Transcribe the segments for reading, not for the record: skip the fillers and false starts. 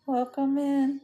Welcome in.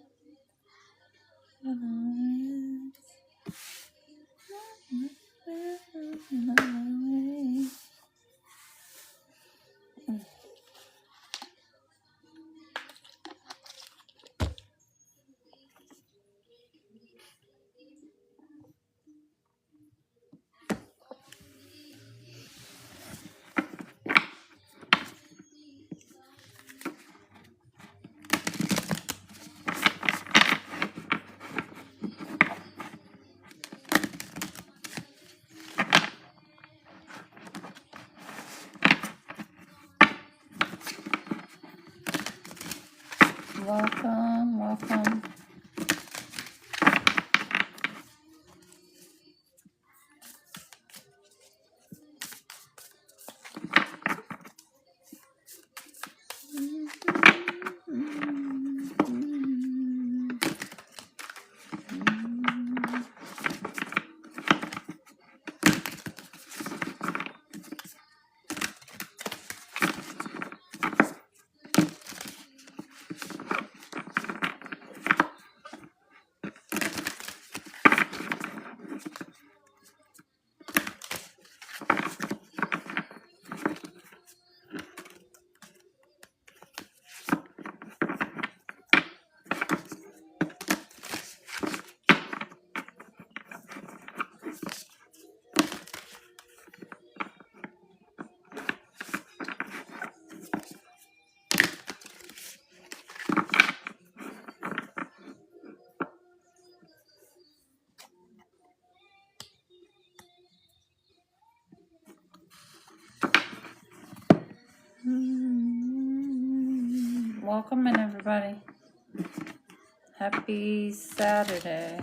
Welcome, welcome. Welcome in, everybody. Happy Saturday.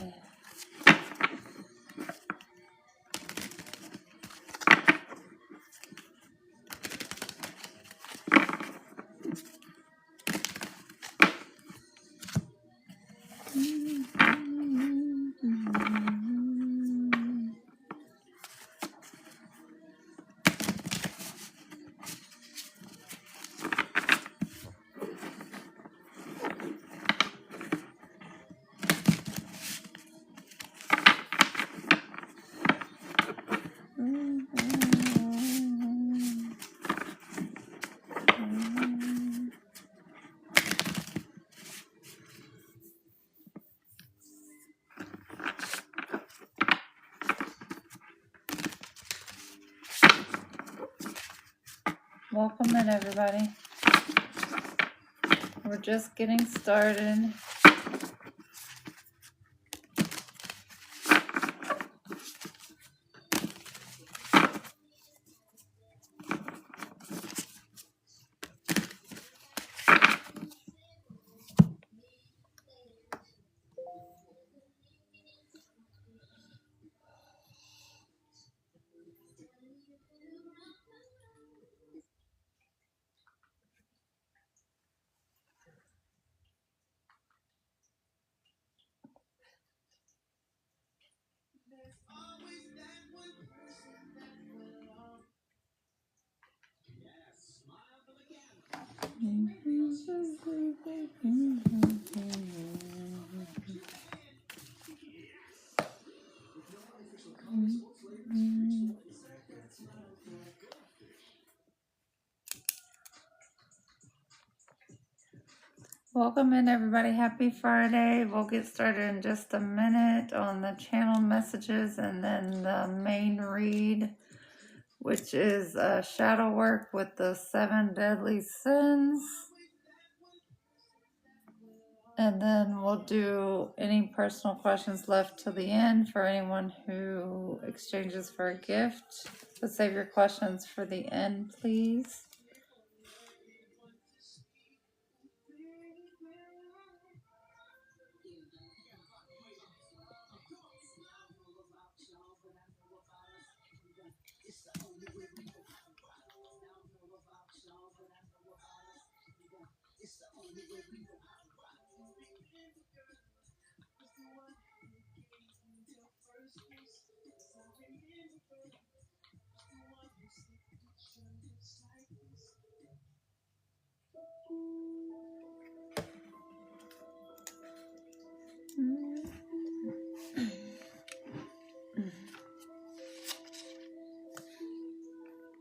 Welcome in, everybody. We're just getting started. Welcome in, everybody. Happy Friday. We'll get started in just a minute on the channel messages and then the main read which is shadow work with the 7 deadly sins. And then we'll do any personal questions left till the end for anyone who exchanges for a gift. So save your questions for the end, please.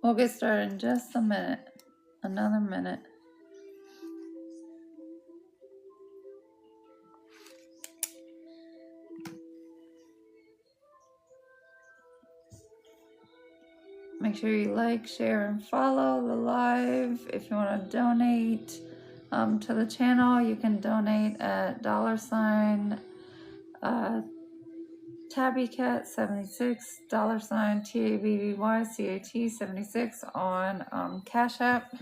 We'll get started in just a minute. Another minute. Make sure you like, share, and follow the live. If you want to donate to the channel, you can donate at $sign tabbycat76 $sign TABBYCAT 76 on Cash App.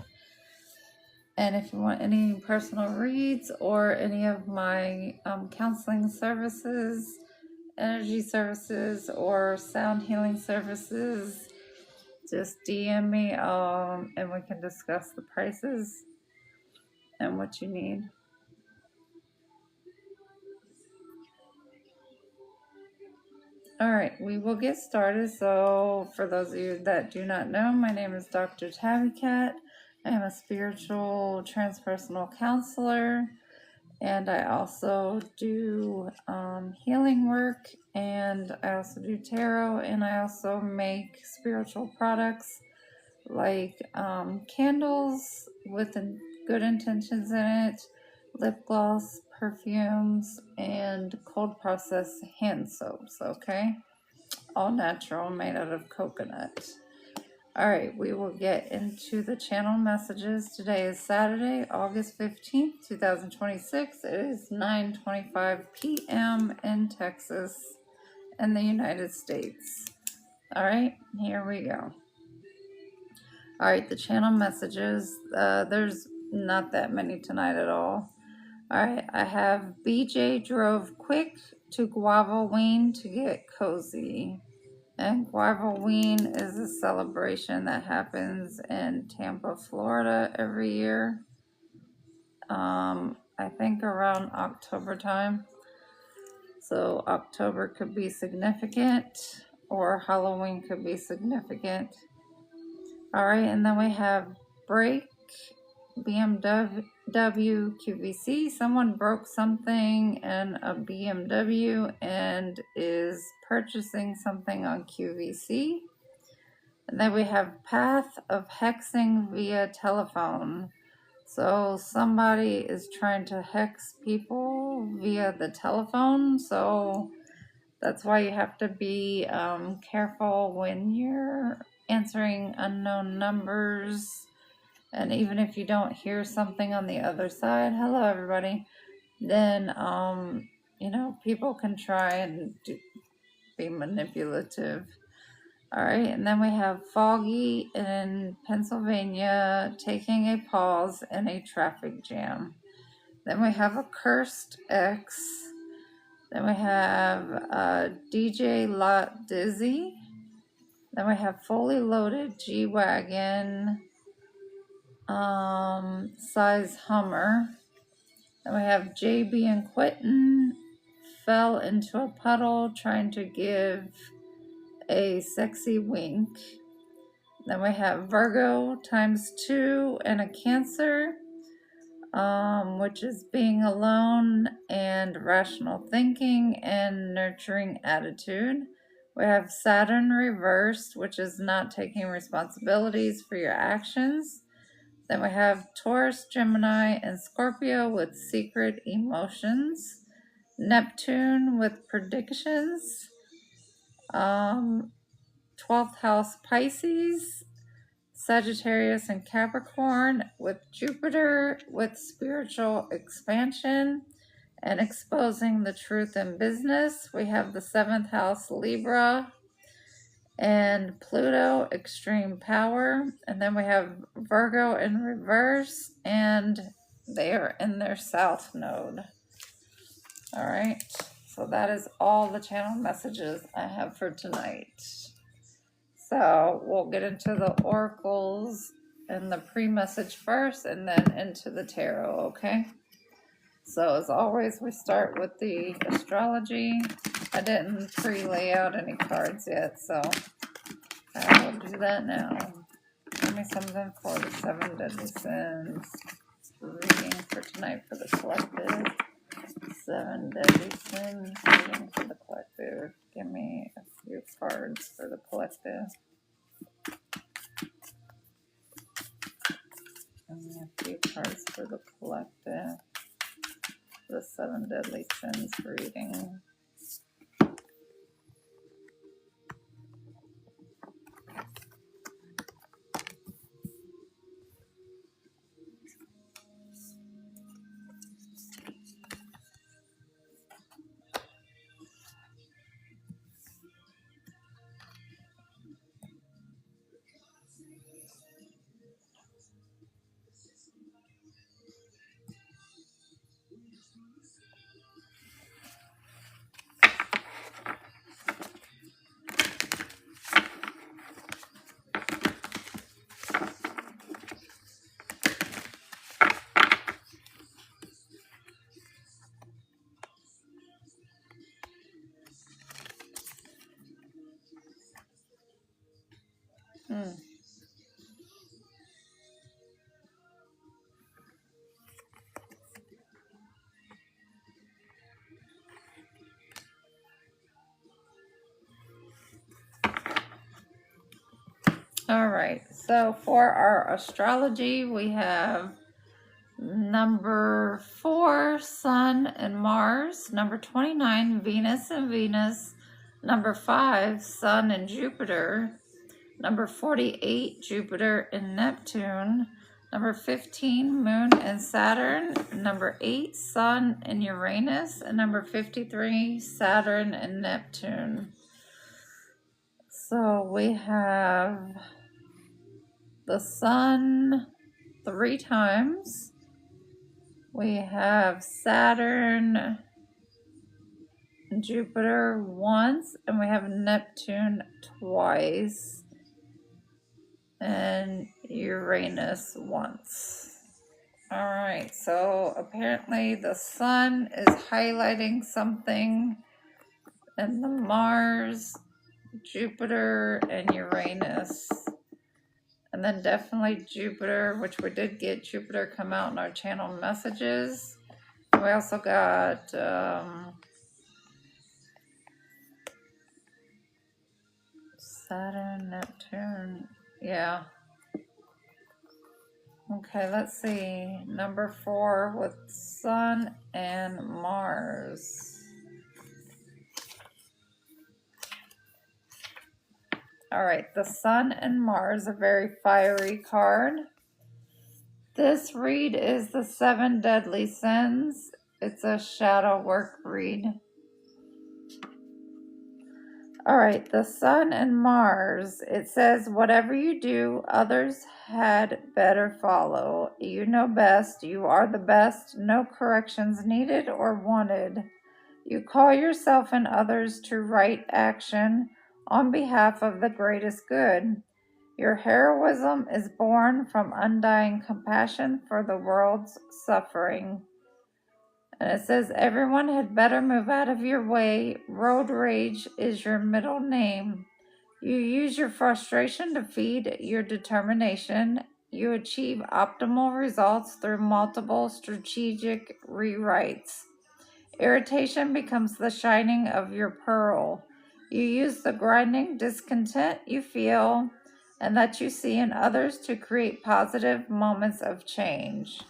And if you want any personal reads or any of my counseling services, energy services, or sound healing services, just DM me and we can discuss the prices and what you need. All right, we will get started. So for those of you that do not know, my name is Dr. Tabby Cat. I am a spiritual transpersonal counselor, and I also do healing work, and I also do tarot, and I also make spiritual products like candles with good intentions in it, lip gloss, perfumes, and cold process hand soaps, okay? All natural, made out of coconut. All right, we will get into the channel messages. Today is Saturday, August 15th, 2026. It is 9:25 p.m. in Texas in the United States. All right, here we go. All right, the channel messages. There's not that many tonight at all. All right, I have BJ drove quick to Guavaween to get cozy. And Guavaween is a celebration that happens in Tampa, Florida every year. I think around October time. So October could be significant, or Halloween could be significant. All right, and then we have break BMW QVC. Someone broke something in a BMW and is purchasing something on QVC. And then we have path of hexing via telephone. So somebody is trying to hex people via the telephone. So that's why you have to be careful when you're answering unknown numbers. And even if you don't hear something on the other side, hello everybody, then, people can try and be manipulative. All right, and then we have Foggy in Pennsylvania taking a pause in a traffic jam. Then we have a Cursed X. Then we have DJ Lot Dizzy. Then we have Fully Loaded G-Wagon size Hummer. Then we have JB and Quentin fell into a puddle trying to give a sexy wink. Then we have Virgo ×2 and a Cancer, which is being alone and rational thinking and nurturing attitude. We have Saturn reversed, which is not taking responsibilities for your actions. Then we have Taurus, Gemini, and Scorpio with secret emotions. Neptune with predictions. 12th house Pisces, Sagittarius and Capricorn, with Jupiter with spiritual expansion and exposing the truth in business. We have the 7th house Libra and Pluto, extreme power. And then we have Virgo in reverse, and they are in their south node. All right, so that is all the channel messages I have for tonight. So we'll get into the oracles and the pre-message first, and then into the tarot, okay? So as always, we start with the astrology. I didn't pre-lay out any cards yet, so I will do that now. Give me something for the 7 deadly sins. Reading for tonight for the collective. 7 deadly sins. Reading for the collective. Give me a few cards for the collective. And a few cards for the collective. The 7 deadly sins reading. All right, so for our astrology, we have number 4, Sun and Mars. Number 29, Venus and Venus. Number 5, Sun and Jupiter. Number 48, Jupiter and Neptune. Number 15, Moon and Saturn. Number 8, Sun and Uranus. And number 53, Saturn and Neptune. So we have the Sun 3 times. We have Saturn and Jupiter once, and we have Neptune twice, and Uranus once. All right, so apparently the Sun is highlighting something, and the Mars, Jupiter, and Uranus. And then definitely Jupiter, which we did get Jupiter come out in our channel messages. We also got Saturn, Neptune. Yeah. Okay, let's see. Number 4 with Sun and Mars. All right, the Sun and Mars, a very fiery card. This read is the 7 deadly sins. It's a shadow work read. All right, the Sun and Mars. It says, whatever you do, others had better follow. You know best. You are the best. No corrections needed or wanted. You call yourself and others to right action on behalf of the greatest good. Your heroism is born from undying compassion for the world's suffering. And it says, everyone had better move out of your way. Road rage is your middle name. You use your frustration to feed your determination. You achieve optimal results through multiple strategic rewrites. Irritation becomes the shining of your pearl. You use the grinding discontent you feel and that you see in others to create positive moments of change.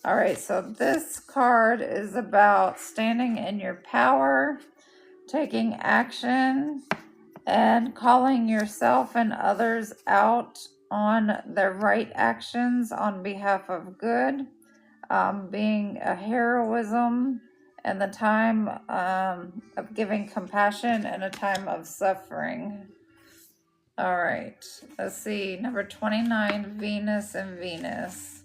All right, so this card is about standing in your power, taking action, and calling yourself and others out on their right actions on behalf of good, being a heroism and the time of giving compassion and a time of suffering. All right, let's see, number 29, Venus and Venus.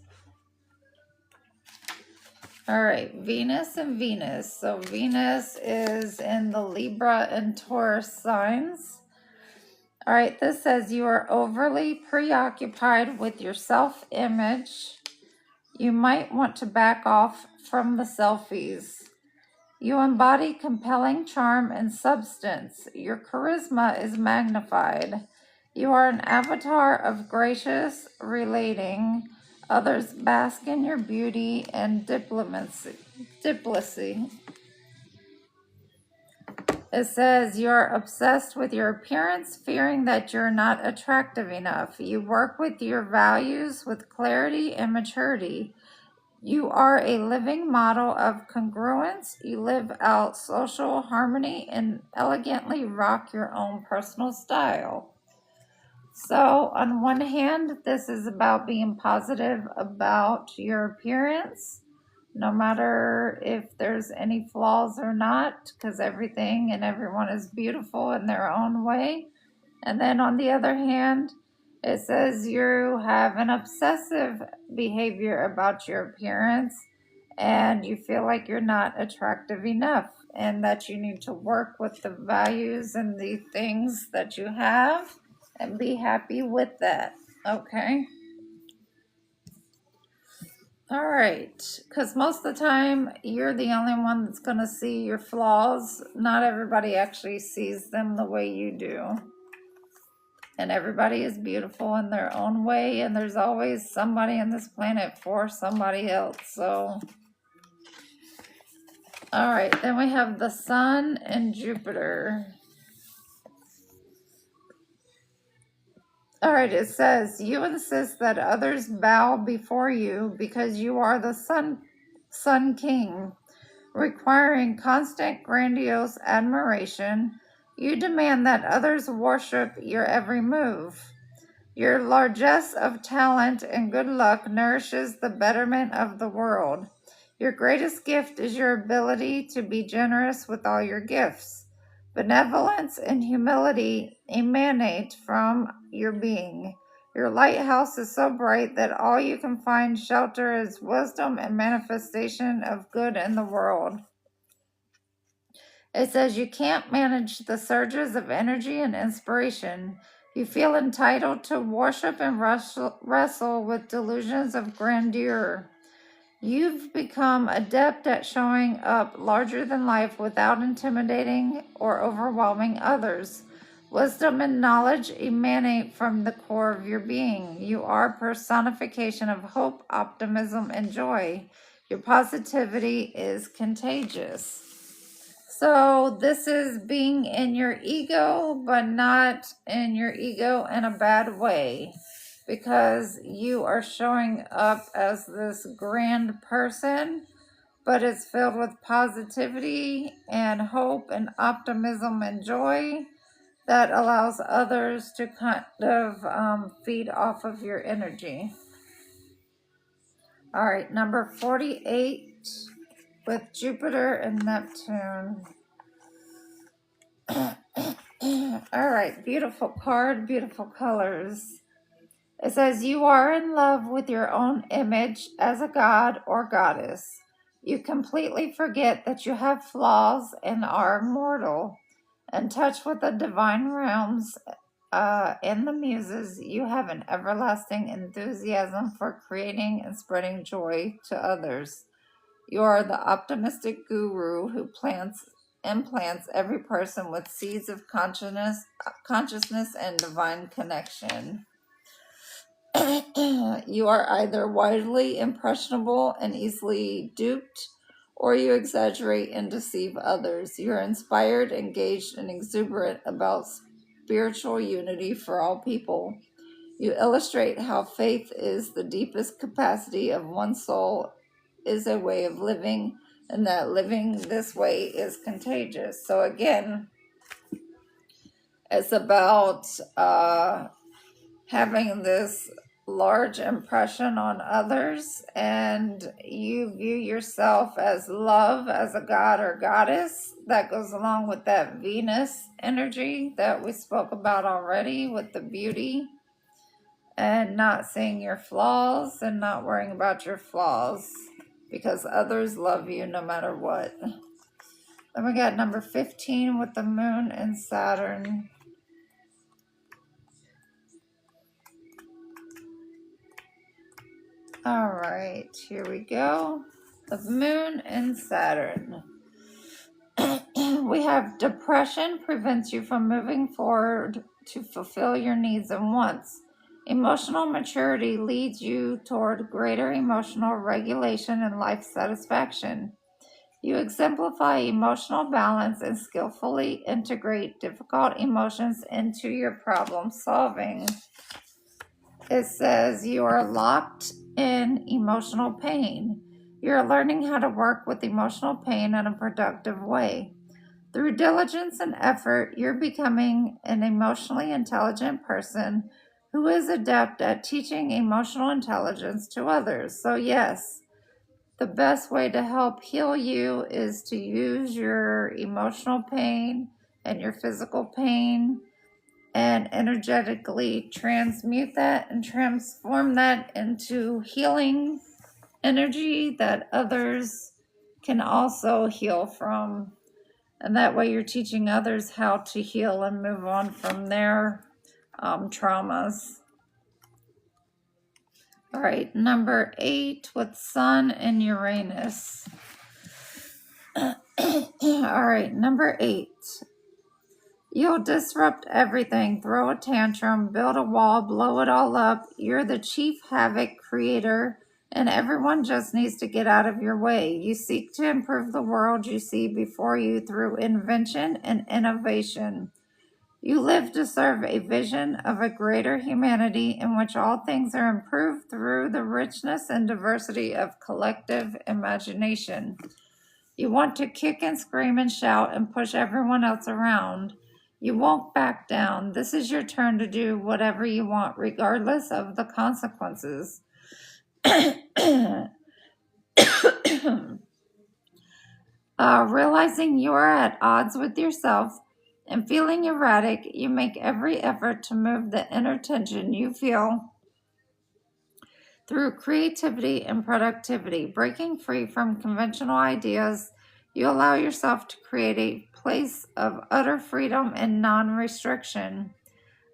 All right, Venus and Venus. So Venus is in the Libra and Taurus signs. All right, this says you are overly preoccupied with your self-image. You might want to back off from the selfies. You embody compelling charm and substance. Your charisma is magnified. You are an avatar of gracious relating. Others bask in your beauty and diplomacy. It says you're obsessed with your appearance, fearing that you're not attractive enough. You work with your values with clarity and maturity. You are a living model of congruence. You live out social harmony and elegantly rock your own personal style. So, on one hand, this is about being positive about your appearance, no matter if there's any flaws or not, because everything and everyone is beautiful in their own way. And then on the other hand, it says you have an obsessive behavior about your appearance and you feel like you're not attractive enough and that you need to work with the values and the things that you have and be happy with that. Okay. All right. Because most of the time you're the only one that's going to see your flaws. Not everybody actually sees them the way you do. And everybody is beautiful in their own way, and there's always somebody on this planet for somebody else. So, all right, then we have the Sun and Jupiter. All right, it says, you insist that others bow before you because you are the Sun King, requiring constant grandiose admiration. You demand that others worship your every move. Your largesse of talent and good luck nourishes the betterment of the world. Your greatest gift is your ability to be generous with all your gifts. Benevolence and humility emanate from your being. Your lighthouse is so bright that all you can find shelter is wisdom and manifestation of good in the world. It says you can't manage the surges of energy and inspiration. You feel entitled to worship and wrestle with delusions of grandeur. You've become adept at showing up larger than life without intimidating or overwhelming others. Wisdom and knowledge emanate from the core of your being. You are personification of hope, optimism, and joy. Your positivity is contagious. So this is being in your ego, but not in your ego in a bad way, because you are showing up as this grand person, but it's filled with positivity and hope and optimism and joy that allows others to kind of feed off of your energy. All right, number 48 with Jupiter and Neptune. All right, beautiful card, beautiful colors. It says you are in love with your own image as a god or goddess. You completely forget that you have flaws and are mortal. In touch with the divine realms and the muses, you have an everlasting enthusiasm for creating and spreading joy to others. You are the optimistic guru who implants every person with seeds of consciousness and divine connection. You are either widely impressionable and easily duped, or you exaggerate and deceive others. You are inspired, engaged, and exuberant about spiritual unity for all people. You illustrate how faith is the deepest capacity of one's soul, is a way of living, and that living this way is contagious. So again, It's about having this large impression on others, and you view yourself as love, as a god or goddess. That goes along with that Venus energy that we spoke about already with the beauty, and not seeing your flaws and not worrying about your flaws because others love you no matter what. Then we got number 15 with the moon and Saturn. All right, here we go. The moon and Saturn. We have depression prevents you from moving forward to fulfill your needs and wants. Emotional maturity leads you toward greater emotional regulation and life satisfaction. You exemplify emotional balance and skillfully integrate difficult emotions into your problem solving. It says you are locked in emotional pain. You're learning how to work with emotional pain in a productive way. Through diligence and effort, you're becoming an emotionally intelligent person who is adept at teaching emotional intelligence to others. So yes, the best way to help heal you is to use your emotional pain and your physical pain and energetically transmute that and transform that into healing energy that others can also heal from. And that way you're teaching others how to heal and move on from their traumas. All right, number 8 with Sun and Uranus. All right, number 8. You'll disrupt everything, throw a tantrum, build a wall, blow it all up. You're the chief havoc creator, and everyone just needs to get out of your way. You seek to improve the world you see before you through invention and innovation. You live to serve a vision of a greater humanity in which all things are improved through the richness and diversity of collective imagination. You want to kick and scream and shout and push everyone else around. You won't back down. This is your turn to do whatever you want, regardless of the consequences. Realizing you are at odds with yourself and feeling erratic, you make every effort to move the inner tension you feel through creativity and productivity. Breaking free from conventional ideas, you allow yourself to create a place of utter freedom and non-restriction.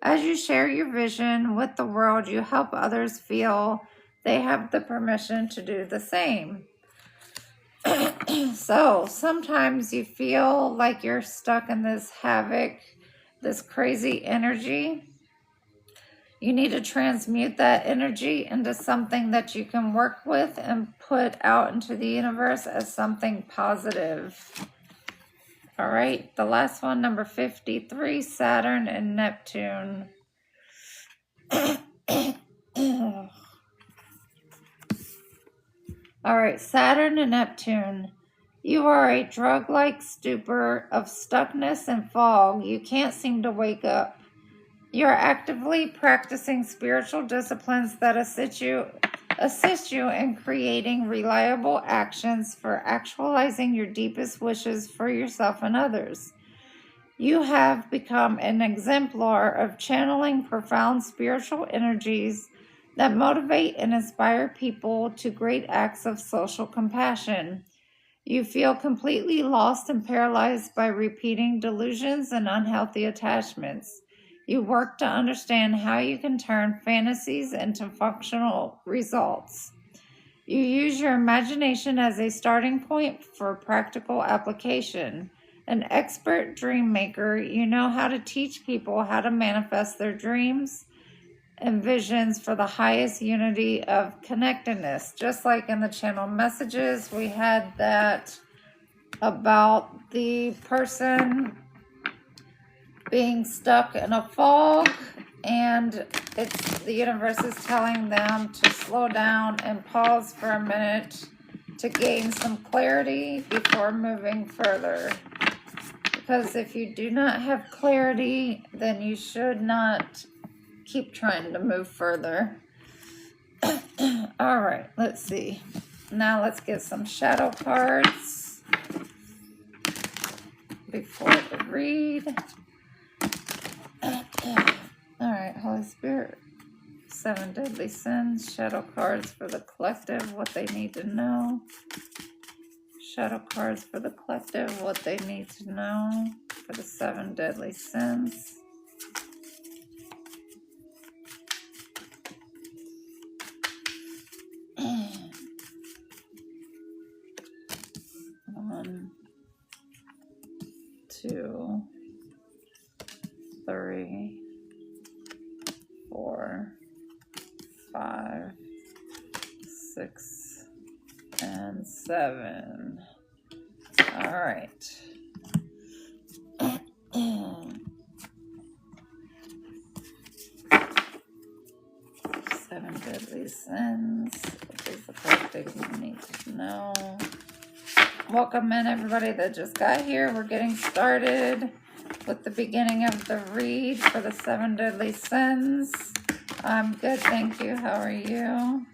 As you share your vision with the world, you help others feel they have the permission to do the same. So sometimes you feel like you're stuck in this havoc, this crazy energy. You need to transmute that energy into something that you can work with and put out into the universe as something positive. All right, the last one, number 53, Saturn and Neptune. All right, Saturn and Neptune. You are a drug-like stupor of stuckness and fog. You can't seem to wake up. You are actively practicing spiritual disciplines that assist you in creating reliable actions for actualizing your deepest wishes for yourself and others. You have become an exemplar of channeling profound spiritual energies that motivate and inspire people to great acts of social compassion. You feel completely lost and paralyzed by repeating delusions and unhealthy attachments. You work to understand how you can turn fantasies into functional results. You use your imagination as a starting point for practical application. An expert dream maker, you know how to teach people how to manifest their dreams and visions for the highest unity of connectedness. Just like in the channel messages, we had that about the person being stuck in a fog, and the universe is telling them to slow down and pause for a minute to gain some clarity before moving further. Because if you do not have clarity, then you should not keep trying to move further. All right, let's see. Now let's get some shadow cards before the read. All right, Holy Spirit, 7 deadly sins, shadow cards for the collective, what they need to know. Shadow cards for the collective, what they need to know for the 7 deadly sins. One, 2, 3, 4, 5, 6, and 7. All right. 7 deadly sins. What is the first thing you need to know? Welcome in, everybody that just got here. We're getting started with the beginning of the read for the 7 deadly sins. I'm good, thank you. How are you?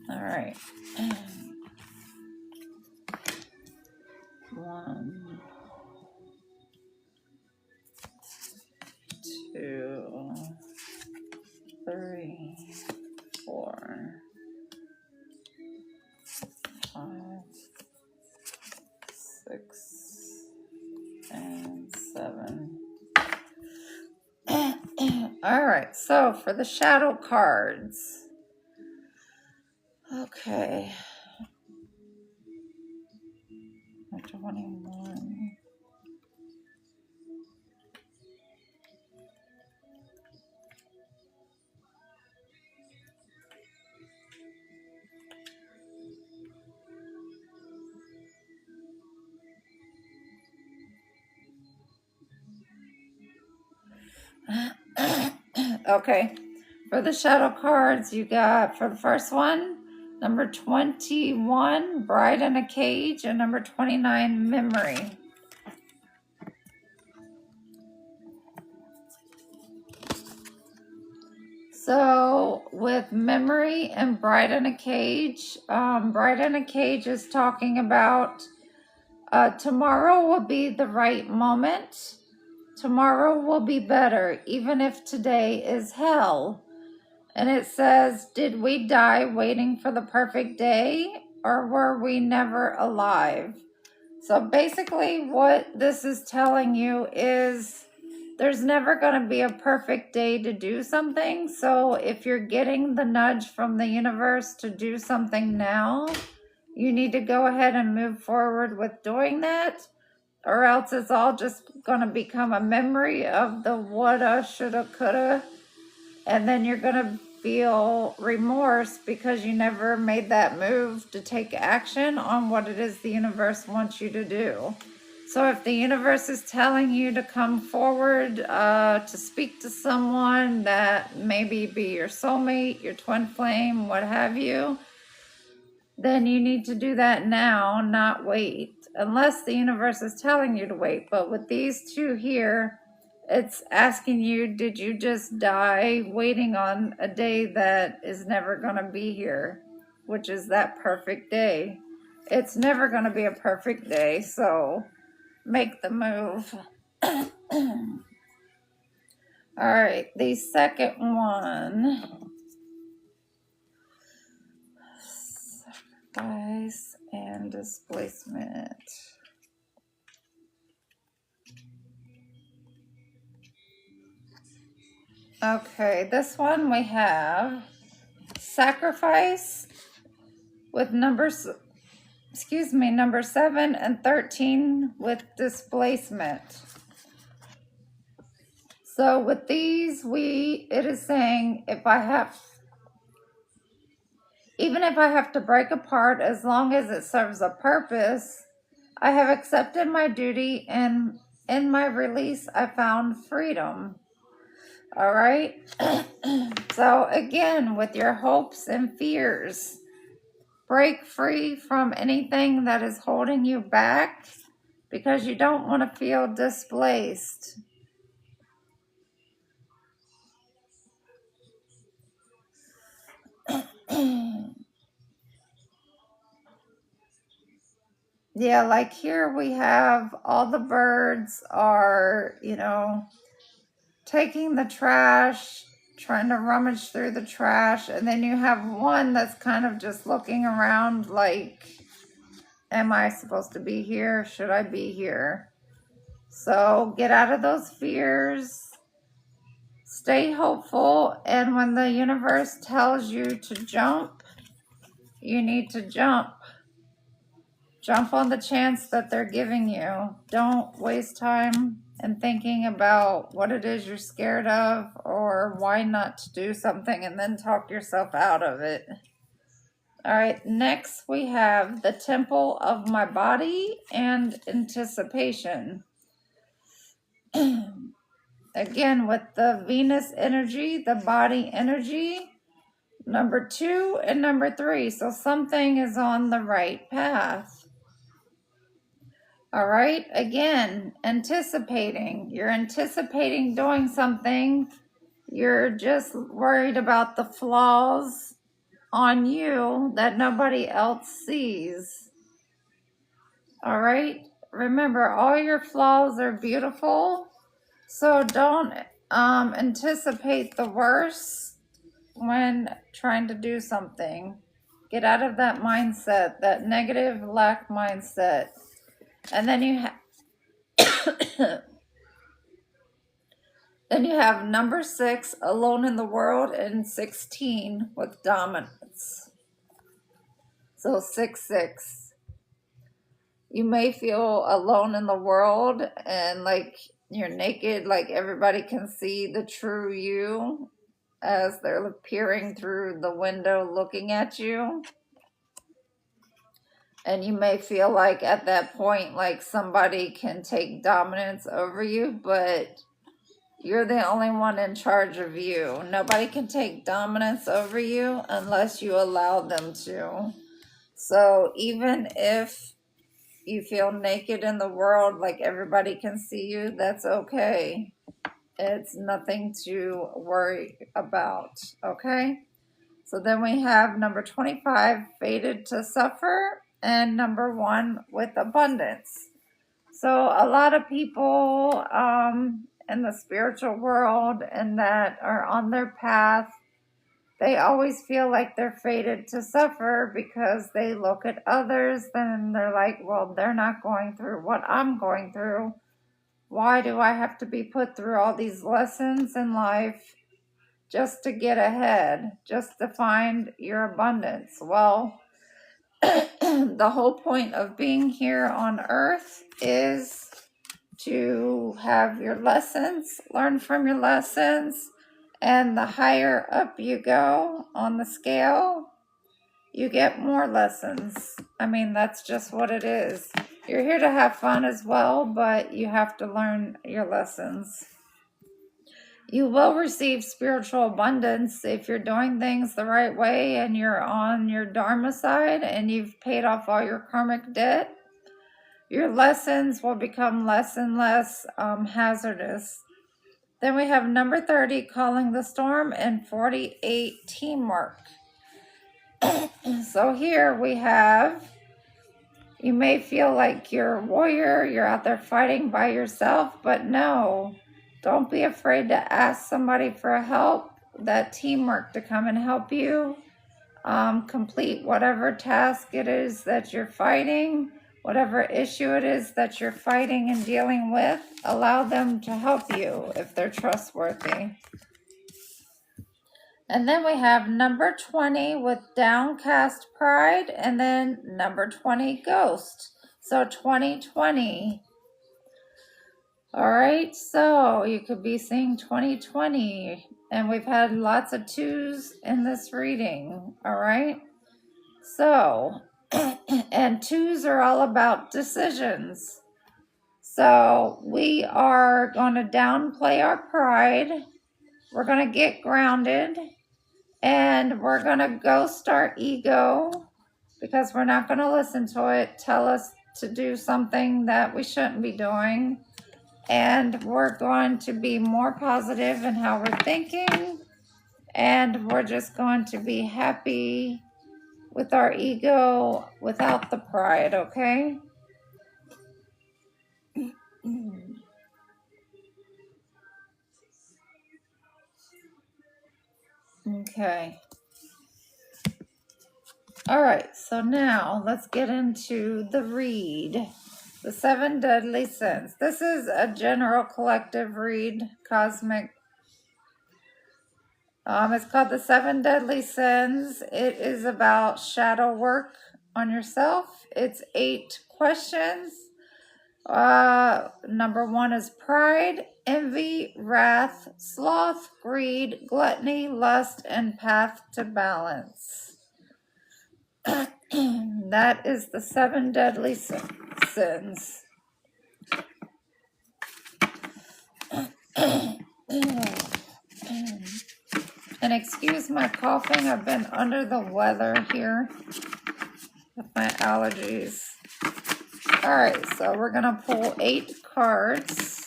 All right. 1, 2, 3, 4, 5, 6, and 7. All right, so for the shadow cards. Okay. 21. Okay, for the shadow cards, you got, for the first one, number 21, Bride in a Cage, and number 29, Memory. So with Memory and Bride in a Cage, Bride in a Cage is talking about tomorrow will be the right moment. Tomorrow will be better, even if today is hell. And it says, did we die waiting for the perfect day, or were we never alive? So basically what this is telling you is there's never going to be a perfect day to do something. So if you're getting the nudge from the universe to do something now, you need to go ahead and move forward with doing that, or else it's all just going to become a memory of the woulda, shoulda, coulda, and then you're going to feel remorse because you never made that move to take action on what it is the universe wants you to do. So if the universe is telling you to come forward to speak to someone that maybe be your soulmate, your twin flame, what have you, then you need to do that now, not wait. Unless the universe is telling you to wait. But with these two here, it's asking you, did you just die waiting on a day that is never going to be here, which is that perfect day. It's never going to be a perfect day, so make the move. All right, the second one. Sacrifice and displacement. Okay, this one we have sacrifice with number 7 and 13 with displacement. So with these, it is saying even if I have to break apart, as long as it serves a purpose, I have accepted my duty, and in my release, I found freedom. All right. So again, with your hopes and fears, break free from anything that is holding you back because you don't want to feel displaced. Yeah, like here we have all the birds are, taking the trash, trying to rummage through the trash, and then you have one that's kind of just looking around like, am I supposed to be here? Should I be here? So get out of those fears, stay hopeful, and when the universe tells you to jump, you need to jump. Jump on the chance that they're giving you. Don't waste time in thinking about what it is you're scared of or why not to do something and then talk yourself out of it. All right, next we have the temple of my body and anticipation. Again, with the Venus energy, the body energy, number 2 and number 3. So something is on the right path. All right, again, anticipating. You're anticipating doing something. You're just worried about the flaws on you that nobody else sees. All right, remember, all your flaws are beautiful. So don't anticipate the worst when trying to do something. Get out of that mindset, that negative lack mindset. And then you then you have number 6, alone in the world, and 16 with dominance. So 6. You may feel alone in the world and like you're naked, like everybody can see the true you as they're peering through the window looking at you. And you may feel like at that point, like somebody can take dominance over you, but you're the only one in charge of you. Nobody can take dominance over you unless you allow them to. So even if you feel naked in the world, like everybody can see you, that's okay. It's nothing to worry about, okay? So then we have number 25, fated to suffer, and number 1 with abundance. So a lot of people in the spiritual world and that are on their path, they always feel like they're fated to suffer because they look at others and they're like, well, they're not going through what I'm going through. Why do I have to be put through all these lessons in life just to get ahead, just to find your abundance? Well, the whole point of being here on earth is to have your lessons, learn from your lessons, and the higher up you go on the scale, you get more lessons. I mean, that's just what it is. You're here to have fun as well, but you have to learn your lessons. You will receive spiritual abundance if you're doing things the right way and you're on your Dharma side and you've paid off all your karmic debt. Your lessons will become less and less hazardous. Then we have number 30, calling the storm, and 48, teamwork. So here we have, you may feel like you're a warrior, you're out there fighting by yourself, but no, don't be afraid to ask somebody for help, that teamwork to come and help you complete whatever task it is that you're fighting. Whatever issue it is that you're fighting and dealing with, allow them to help you if they're trustworthy. And then we have number 20 with downcast pride, and then number 20, ghost. So 2020. All right, so you could be seeing 2020, and we've had lots of 2s in this reading. All right, so and 2s are all about decisions. So we are going to downplay our pride. We're going to get grounded. And we're going to ghost our ego because we're not going to listen to it. Tell us to do something that we shouldn't be doing. And we're going to be more positive in how we're thinking. And we're just going to be happy with our ego without the pride, okay? Okay. All right, so now let's get into the read. The 7 Deadly Sins. This is a general collective read, cosmic. It's called the 7 Deadly Sins. It is about shadow work on yourself. It's 8 questions. Number 1 is pride, envy, wrath, sloth, greed, gluttony, lust, and path to balance. That is the 7 deadly sins. And excuse my coughing, I've been under the weather here with my allergies. Alright, so we're going to pull 8 cards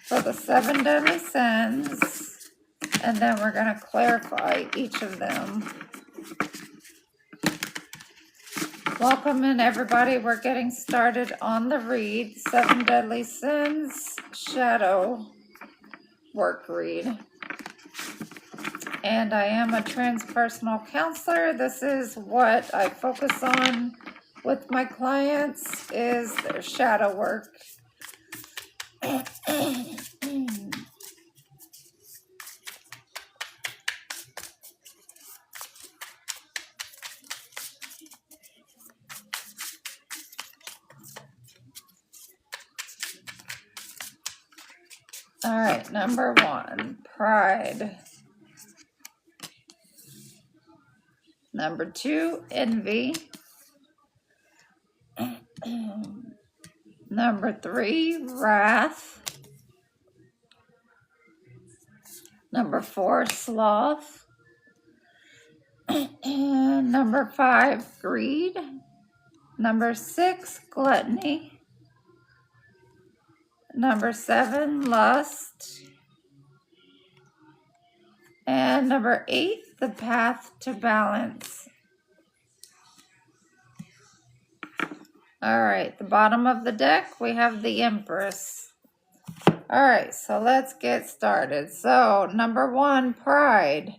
for the 7 deadly sins, and then we're going to clarify each of them. Welcome in, everybody. We're getting started on the read. 7 Deadly Sins Shadow Work Read. And I am a transpersonal counselor. This is what I focus on with my clients, is their shadow work. All right, number 1, pride. Number 2, envy. Number 3, wrath. Number 4, sloth. And number 5, greed. Number 6, gluttony. Number 7, lust. And number 8, the path to balance. All right, the bottom of the deck, we have the Empress. All right, so let's get started. So number 1, pride,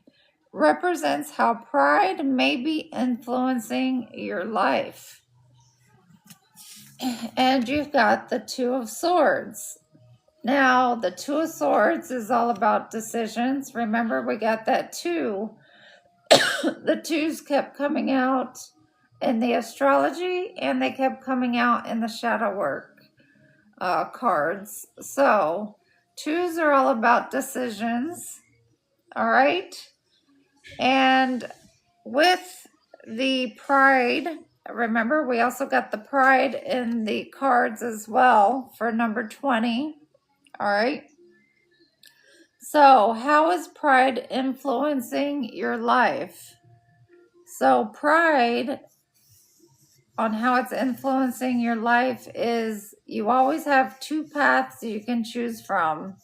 represents how pride may be influencing your life. And you've got the 2 of Swords. Now, the 2 of Swords is all about decisions. Remember, we got that 2. The 2s kept coming out in the astrology, and they kept coming out in the shadow work cards. So, 2s are all about decisions. All right? And with the pride, remember, we also got the pride in the cards as well for number 20. All right. So, how is pride influencing your life? So, pride, on how it's influencing your life, is you always have 2 paths you can choose from.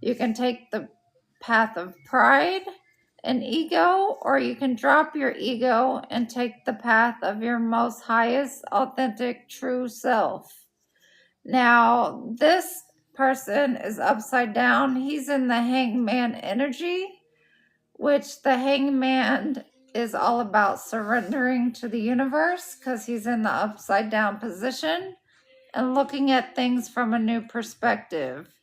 You can take the path of pride and ego, or you can drop your ego and take the path of your most highest, authentic, true self. Now, this person is upside down. He's in the hangman energy, which the hangman is all about surrendering to the universe, because he's in the upside down position and looking at things from a new perspective.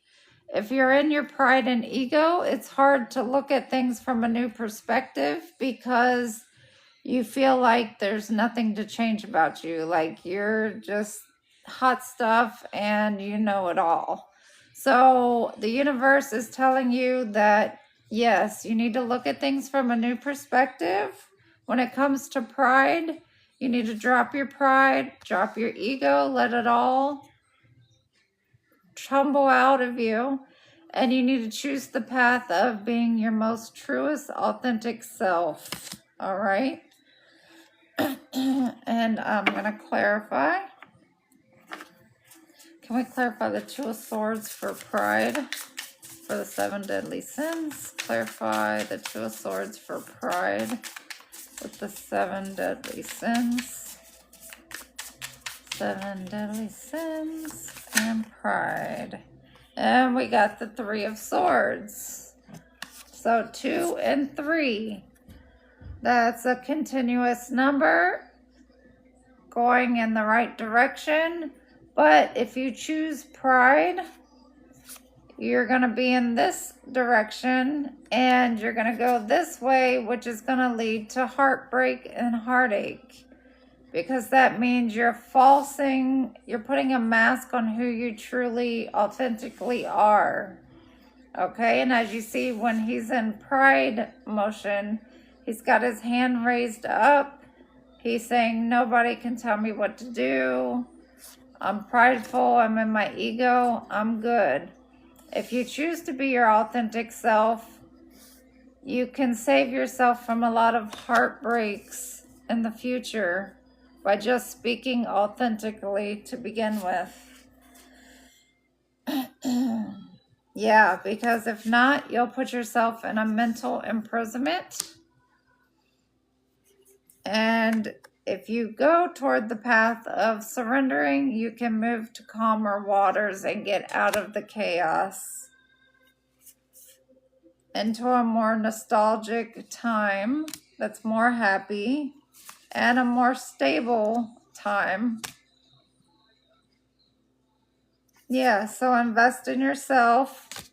If you're in your pride and ego, it's hard to look at things from a new perspective, because you feel like there's nothing to change about you. Like you're just hot stuff and you know it all. So the universe is telling you that, yes, you need to look at things from a new perspective. When it comes to pride, you need to drop your pride, drop your ego, let it all tumble out of you. And you need to choose the path of being your most truest, authentic self. All right? And I'm going to clarify. Can we clarify the Two of Swords for pride for the 7 deadly sins? Clarify the Two of Swords for pride with the 7 deadly sins. 7 deadly sins and pride. And we got the 3 of Swords. So 2 and 3. That's a continuous number going in the right direction. But if you choose pride, you're going to be in this direction and you're going to go this way, which is going to lead to heartbreak and heartache. Because that means you're putting a mask on who you truly, authentically are. Okay, and as you see, when he's in pride motion, he's got his hand raised up. He's saying, nobody can tell me what to do. I'm prideful. I'm in my ego. I'm good. If you choose to be your authentic self, you can save yourself from a lot of heartbreaks in the future by just speaking authentically to begin with. Yeah, because if not, you'll put yourself in a mental imprisonment. And if you go toward the path of surrendering, you can move to calmer waters and get out of the chaos into a more nostalgic time that's more happy and a more stable time. Yeah, so invest in yourself.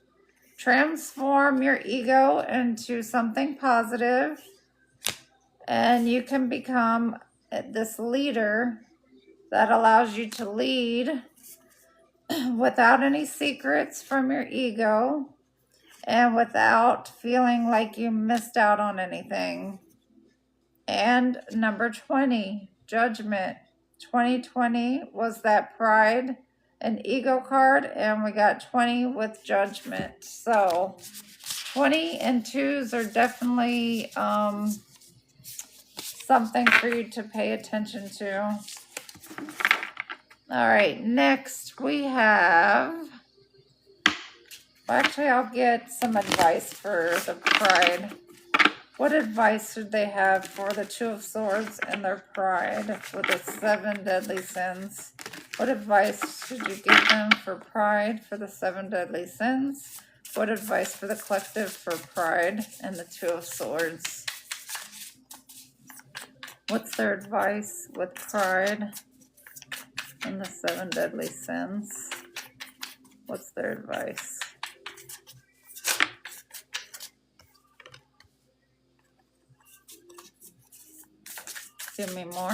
Transform your ego into something positive, and you can become this leader that allows you to lead without any secrets from your ego and without feeling like you missed out on anything. And number 20, Judgment. 2020 was that pride and ego card, and we got 20 with Judgment. So 20 and 2s are definitely something for you to pay attention to. All right, next we have, actually I'll get some advice for the pride. What advice should they have for the 2 of Swords and their pride with the 7 deadly sins? What advice should you give them for pride for the 7 deadly sins? What advice for the collective for pride and the 2 of Swords? What's their advice with pride and the 7 deadly sins? What's their advice? Give me more.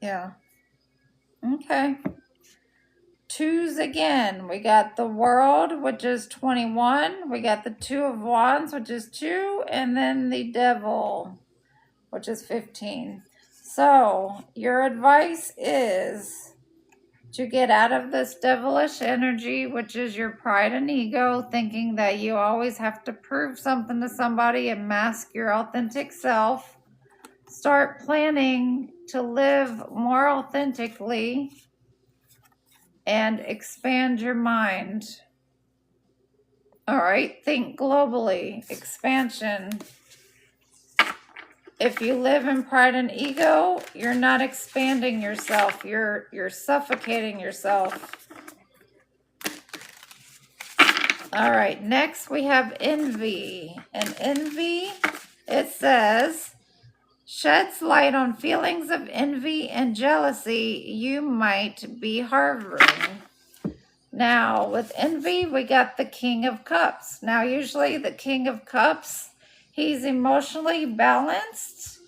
Yeah. Okay. 2s again. We got the World, which is 21. We got the 2 of Wands, which is 2. And then the Devil, which is 15. So your advice is to get out of this devilish energy, which is your pride and ego, thinking that you always have to prove something to somebody and mask your authentic self. Start planning to live more authentically and expand your mind. All right, think globally. Expansion. If you live in pride and ego, you're not expanding yourself. You're suffocating yourself. All right, next we have envy. And envy, it says, sheds light on feelings of envy and jealousy you might be harboring. Now, with envy, we got the King of Cups. Now, usually the King of Cups, he's emotionally balanced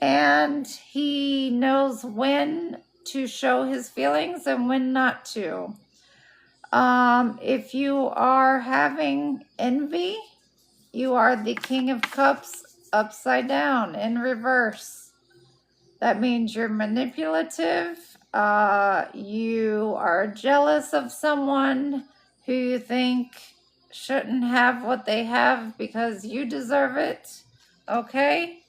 and he knows when to show his feelings and when not to. If you are having envy, you are the King of Cups upside down in reverse. That means you're manipulative. You are jealous of someone who you think shouldn't have what they have because you deserve it. Okay?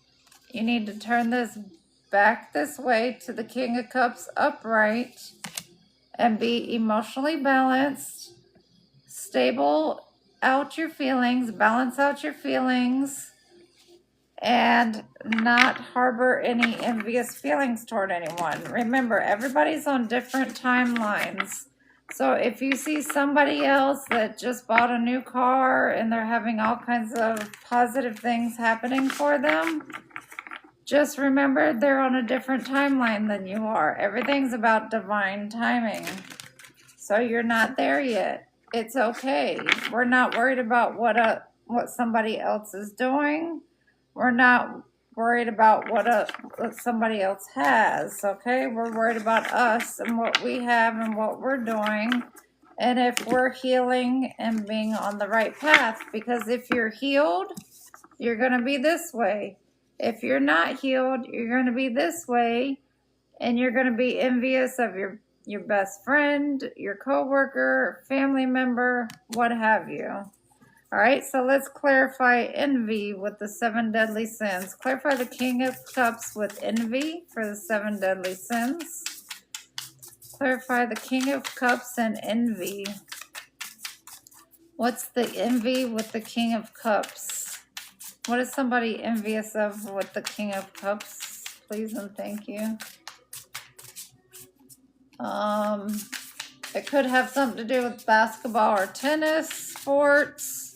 You need to turn this back this way to the King of Cups upright and be emotionally balanced, stable out your feelings, balance out your feelings, and not harbor any envious feelings toward anyone. Remember, everybody's on different timelines. So if you see somebody else that just bought a new car and they're having all kinds of positive things happening for them, just remember they're on a different timeline than you are. Everything's about divine timing. So you're not there yet. It's okay. We're not worried about what somebody else is doing. We're not worried about what somebody else has, okay? We're worried about us and what we have and what we're doing, and if we're healing and being on the right path. Because if you're healed, you're going to be this way. If you're not healed, you're going to be this way, and you're going to be envious of your best friend, your coworker, family member, what have you. All right, so let's clarify envy with the 7 deadly sins. Clarify the King of Cups with envy for the 7 deadly sins. Clarify the King of Cups and envy. What's the envy with the King of Cups? What is somebody envious of with the King of Cups? Please and thank you. It could have something to do with basketball or tennis, sports.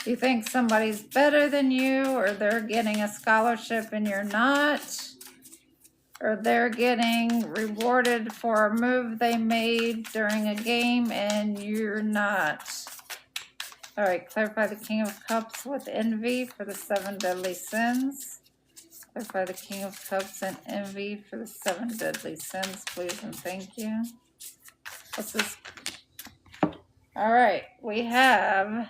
You think somebody's better than you, or they're getting a scholarship and you're not, or they're getting rewarded for a move they made during a game and you're not. All right, clarify the King of Cups with envy for the 7 deadly sins. Clarify the King of Cups and envy for the 7 deadly sins, please and thank you. What's this? All right, we have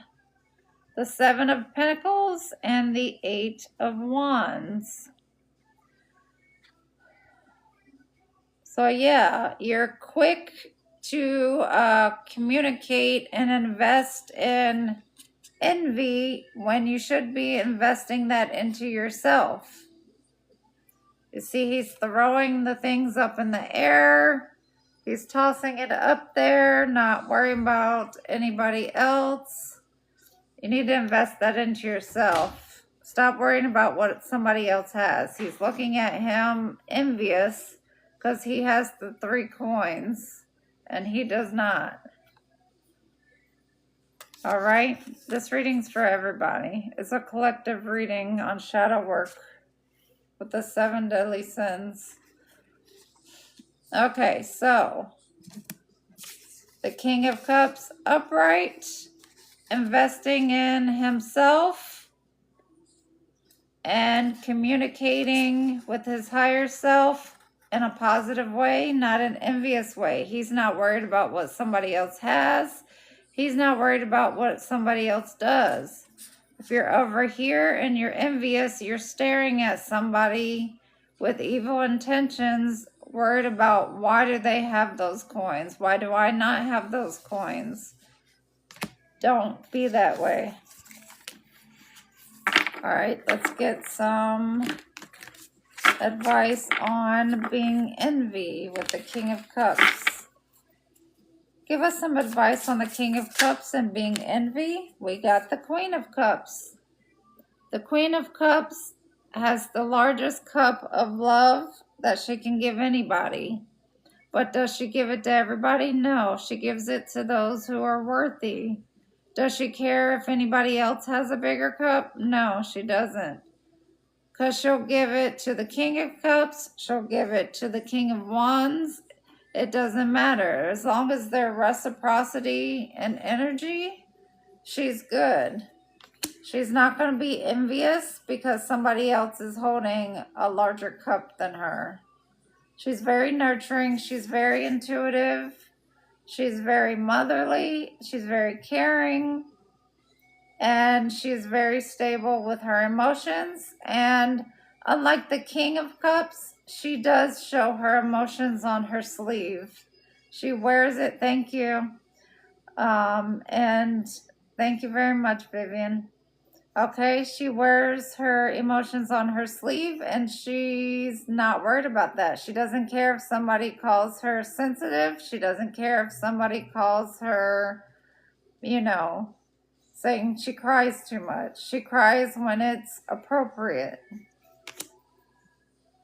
the 7 of Pentacles and the 8 of Wands. So yeah, you're quick to communicate and invest in envy when you should be investing that into yourself. You see, he's throwing the things up in the air. He's tossing it up there, not worrying about anybody else. You need to invest that into yourself. Stop worrying about what somebody else has. He's looking at him envious because he has the 3 coins and he does not. All right, this reading's for everybody. It's a collective reading on shadow work with the 7 deadly sins. Okay, so the King of Cups upright, investing in himself and communicating with his higher self in a positive way, not an envious way. He's not worried about what somebody else has. He's not worried about what somebody else does. If you're over here and you're envious, you're staring at somebody with evil intentions, worried about why do they have those coins? Why do I not have those coins? Don't be that way. All right, let's get some advice on being envy with the King of Cups. Give us some advice on the King of Cups and being envy. We got the Queen of Cups. The Queen of Cups has the largest cup of love that she can give anybody. But does she give it to everybody? No, she gives it to those who are worthy. Does she care if anybody else has a bigger cup? No, she doesn't. Because she'll give it to the King of Cups. She'll give it to the King of Wands. It doesn't matter. As long as there's reciprocity and energy, she's good. She's not going to be envious because somebody else is holding a larger cup than her. She's very nurturing. She's very intuitive. She's very motherly. She's very caring. And she's very stable with her emotions. And Unlike the King of Cups, she does show her emotions on her sleeve. She wears it. Thank you. And thank you very much, Vivian. Okay, she wears her emotions on her sleeve and she's not worried about that. She doesn't care if somebody calls her sensitive. She doesn't care if somebody calls her, you know, saying she cries too much. She cries when it's appropriate.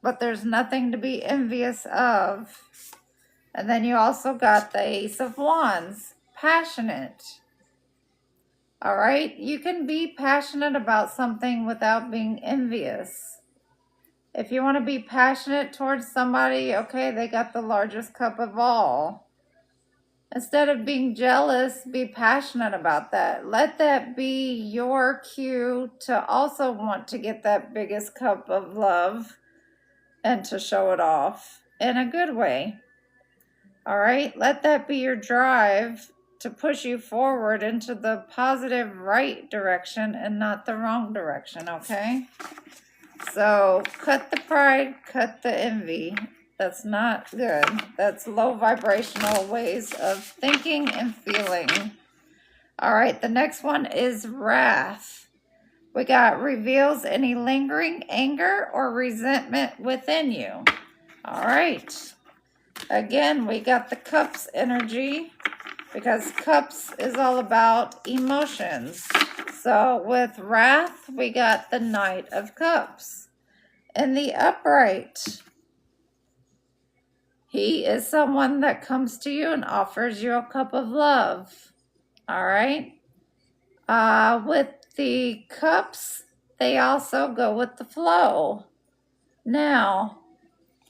But there's nothing to be envious of. And then you also got the Ace of Wands, passionate. All right, you can be passionate about something without being envious. If you want to be passionate towards somebody, okay, they got the largest cup of all. Instead of being jealous, be passionate about that. Let that be your cue to also want to get that biggest cup of love and to show it off in a good way. All right, let that be your drive to push you forward into the positive right direction and not the wrong direction, okay? So cut the pride, cut the envy. That's not good. That's low vibrational ways of thinking and feeling. All right, the next one is wrath. We got reveals any lingering anger or resentment within you. All right. Again, we got the cups energy because cups is all about emotions. So with wrath, we got the Knight of Cups. In the upright, he is someone that comes to you and offers you a cup of love. All right. With the cups, they also go with the flow. Now,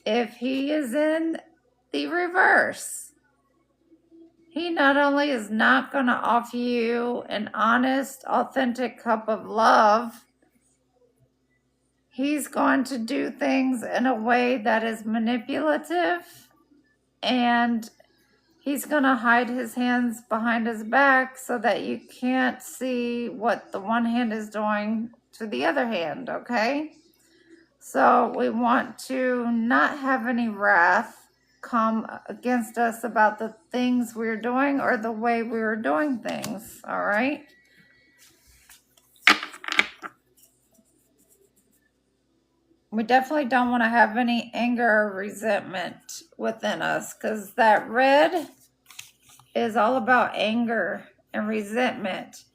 if he is in the reverse, he not only is not going to offer you an honest, authentic cup of love, he's going to do things in a way that is manipulative, and he's going to hide his hands behind his back so that you can't see what the one hand is doing to the other hand, okay? So we want to not have any wrath come against us about the things we're doing or the way we're doing things, all right? We definitely don't want to have any anger or resentment within us because that red is all about anger and resentment.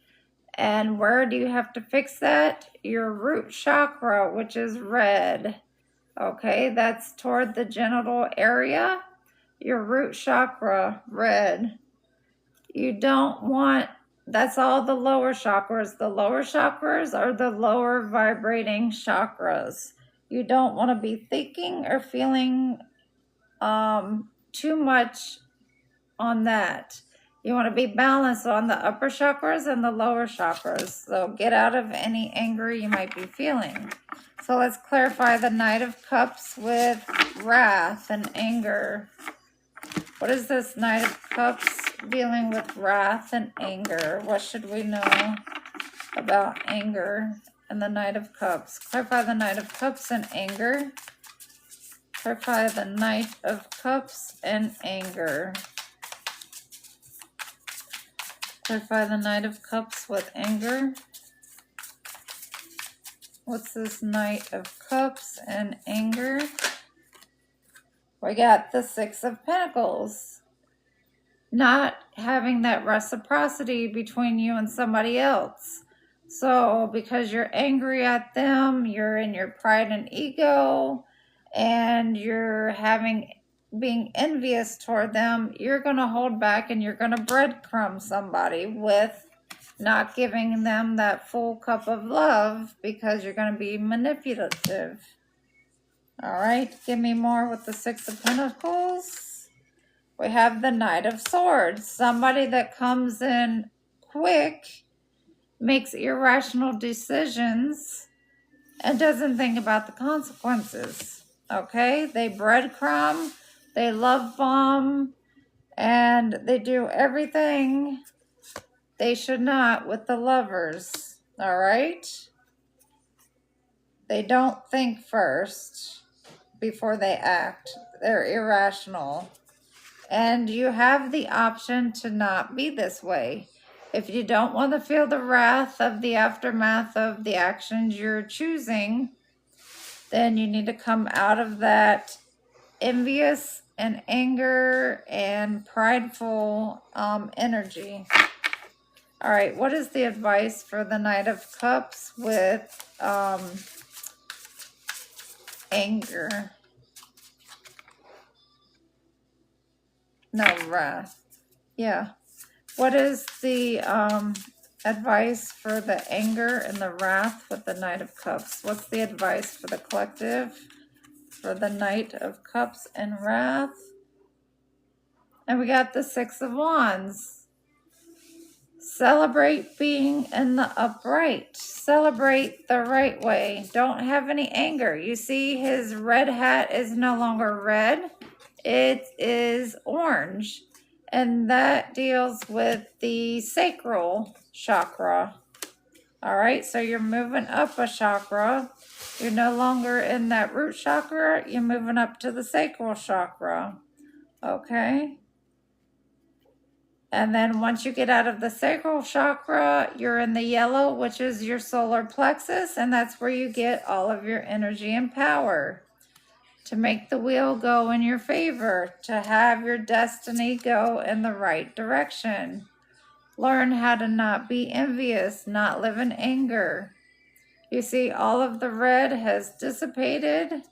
And where do you have to fix that? Your root chakra, which is red. Okay, that's toward the genital area. Your root chakra, red. You don't want, that's all the lower chakras. The lower chakras are the lower vibrating chakras. You don't want to be thinking or feeling too much on that. You want to be balanced on the upper chakras and the lower chakras. So get out of any anger you might be feeling. So let's clarify the Knight of Cups with wrath and anger. What is this Knight of Cups dealing with wrath and anger? What should we know about anger and the Knight of Cups? Clarify the Knight of Cups and anger. Clarify the Knight of Cups and anger. Clarify the Knight of Cups with anger. What's this Knight of Cups and anger? We got the Six of Pentacles. Not having that reciprocity between you and somebody else. So because you're angry at them, you're in your pride and ego, and you're being envious toward them, you're going to hold back and you're going to breadcrumb somebody with not giving them that full cup of love because you're going to be manipulative. All right, give me more with the Six of Pentacles. We have the Knight of Swords. Somebody that comes in quick, makes irrational decisions, and doesn't think about the consequences. Okay, they breadcrumb, they love bomb, and they do everything they should not with the lovers. All right. They don't think first before they act. They're irrational. And you have the option to not be this way. If you don't want to feel the wrath of the aftermath of the actions you're choosing, then you need to come out of that envious and anger and prideful energy. All right, what is the advice for the Knight of Cups with anger? No, wrath. Yeah. What is the advice for the anger and the wrath with the Knight of Cups? What's the advice for the collective for the Knight of Cups and wrath? And we got the Six of Wands. Celebrate being in the upright. Celebrate the right way. Don't have any anger. You see his red hat is no longer red. It is orange. And that deals with the sacral chakra. All right, so you're moving up a chakra. You're no longer in that root chakra. You're moving up to the sacral chakra. Okay. And then once you get out of the sacral chakra, you're in the yellow, which is your solar plexus. And that's where you get all of your energy and power to make the wheel go in your favor, to have your destiny go in the right direction. Learn how to not be envious, not live in anger. You see, all of the red has dissipated,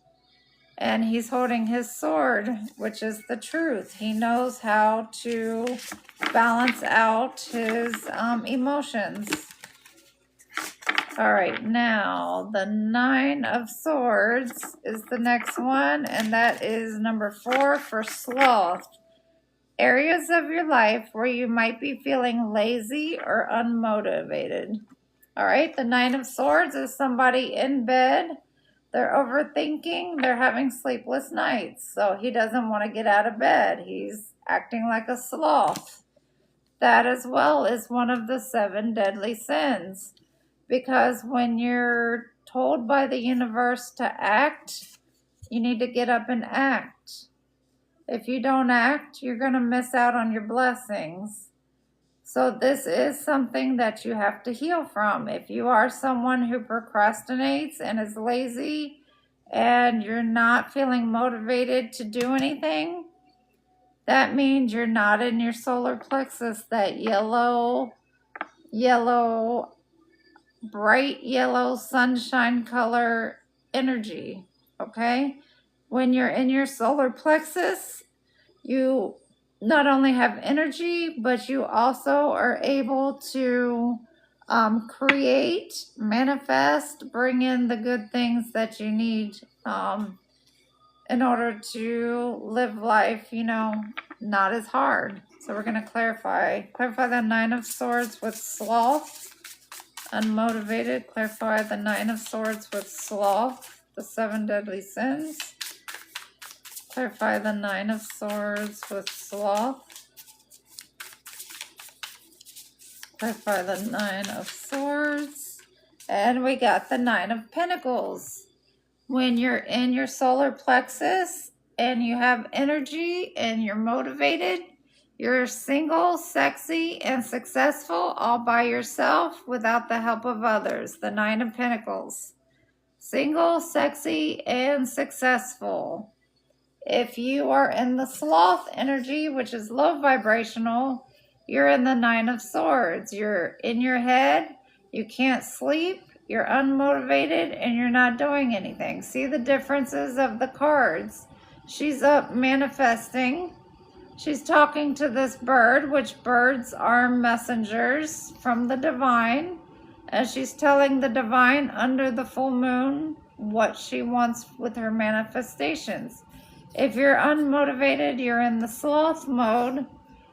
and he's holding his sword, which is the truth. He knows how to balance out his emotions. All right, now the Nine of Swords is the next one, and that is number 4 for sloth. Areas of your life where you might be feeling lazy or unmotivated. All right, the Nine of Swords is somebody in bed. They're overthinking. They're having sleepless nights. So he doesn't want to get out of bed. He's acting like a sloth. That as well is one of the 7 deadly sins. Because when you're told by the universe to act, you need to get up and act. If you don't act, you're going to miss out on your blessings. So this is something that you have to heal from. If you are someone who procrastinates and is lazy and you're not feeling motivated to do anything, that means you're not in your solar plexus, that yellow, bright yellow sunshine color energy, okay? When you're in your solar plexus, you not only have energy, but you also are able to create, manifest, bring in the good things that you need in order to live life, you know, not as hard. So we're going to clarify the Nine of Swords with sloth, unmotivated. Clarify the Nine of Swords with sloth, the 7 deadly sins. Clarify the Nine of Swords with sloth. Clarify the Nine of Swords. And we got the Nine of Pentacles. When you're in your solar plexus and you have energy and you're motivated, you're single, sexy, and successful all by yourself without the help of others. The Nine of Pentacles. Single, sexy, and successful. If you are in the sloth energy, which is low vibrational, you're in the Nine of Swords. You're in your head, you can't sleep, you're unmotivated, and you're not doing anything. See the differences of the cards. She's up manifesting. She's talking to this bird, which birds are messengers from the divine. And she's telling the divine under the full moon what she wants with her manifestations. If you're unmotivated, you're in the sloth mode.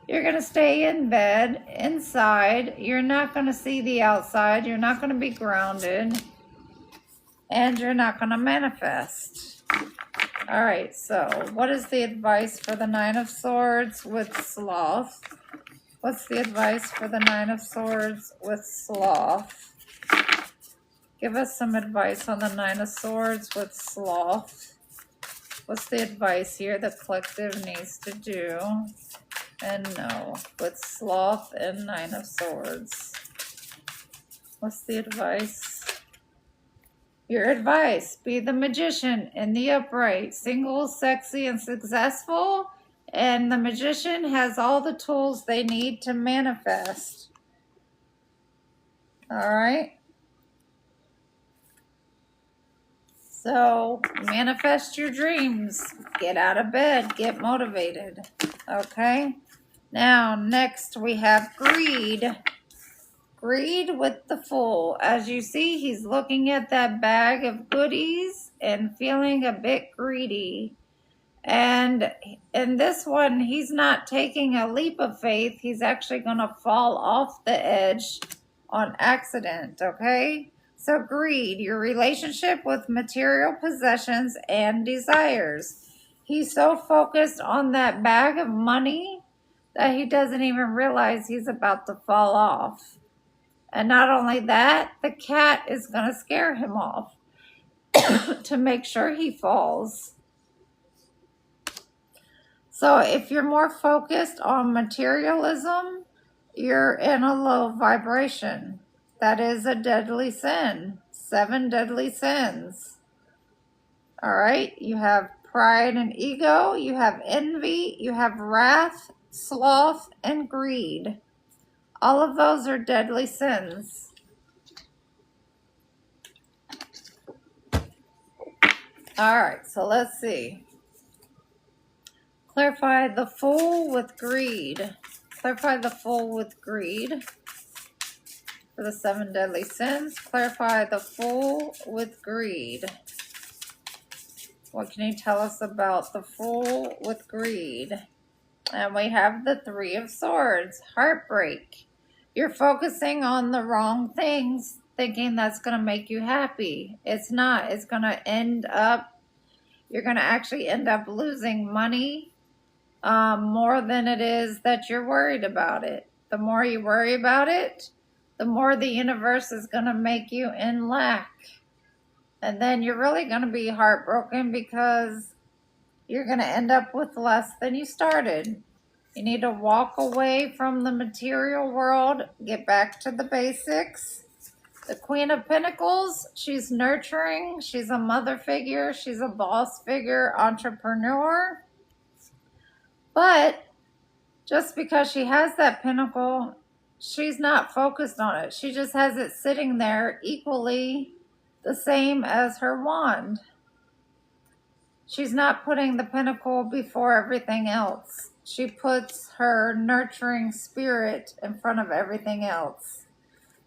You're going to stay in bed, inside. You're not going to see the outside. You're not going to be grounded. And you're not going to manifest. All right, so what is the advice for the Nine of Swords with sloth? What's the advice for the Nine of Swords with sloth? Give us some advice on the Nine of Swords with sloth. What's the advice here the collective needs to do and know with sloth and Nine of Swords? What's the advice? Your advice, be the magician in the upright, single, sexy, and successful. And the magician has all the tools they need to manifest. All right. So manifest your dreams. Get out of bed. Get motivated. Okay. Now, next we have greed. Greed with the Fool. As you see, he's looking at that bag of goodies and feeling a bit greedy. And in this one, he's not taking a leap of faith. He's actually going to fall off the edge on accident, okay? So greed, your relationship with material possessions and desires. He's so focused on that bag of money that he doesn't even realize he's about to fall off. And not only that, the cat is going to scare him off to make sure he falls. So if you're more focused on materialism, you're in a low vibration. That is a deadly sin. 7 deadly sins. All right. You have pride and ego. You have envy. You have wrath, sloth, and greed. All of those are deadly sins. All right. So let's see. Clarify the Fool with greed. Clarify the Fool with greed for the 7 deadly sins. Clarify the Fool with greed. What can you tell us about the Fool with greed? And we have the 3 of Swords, heartbreak. You're focusing on the wrong things, thinking that's going to make you happy. It's not. It's going to you're going to actually end up losing money. More than it is that you're worried about it. The more you worry about it, the more the universe is going to make you in lack. And then you're really going to be heartbroken because you're going to end up with less than you started. You need to walk away from the material world, get back to the basics. The Queen of Pentacles, she's nurturing, she's a mother figure, she's a boss figure, entrepreneur. But just because she has that pentacle, she's not focused on it. She just has it sitting there equally the same as her wand. She's not putting the pentacle before everything else. She puts her nurturing spirit in front of everything else.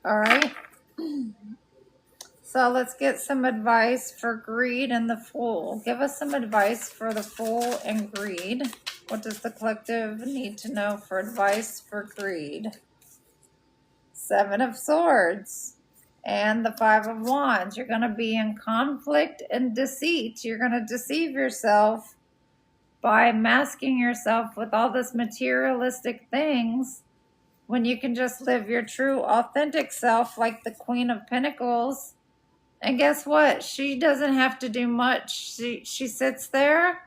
All right? So let's get some advice for greed and the Fool. Give us some advice for the Fool and greed. What does the collective need to know for advice for greed? 7 of Swords and the 5 of Wands. You're going to be in conflict and deceit. You're going to deceive yourself by masking yourself with all this materialistic things when you can just live your true, authentic self like the Queen of Pentacles. And guess what? She doesn't have to do much. She sits there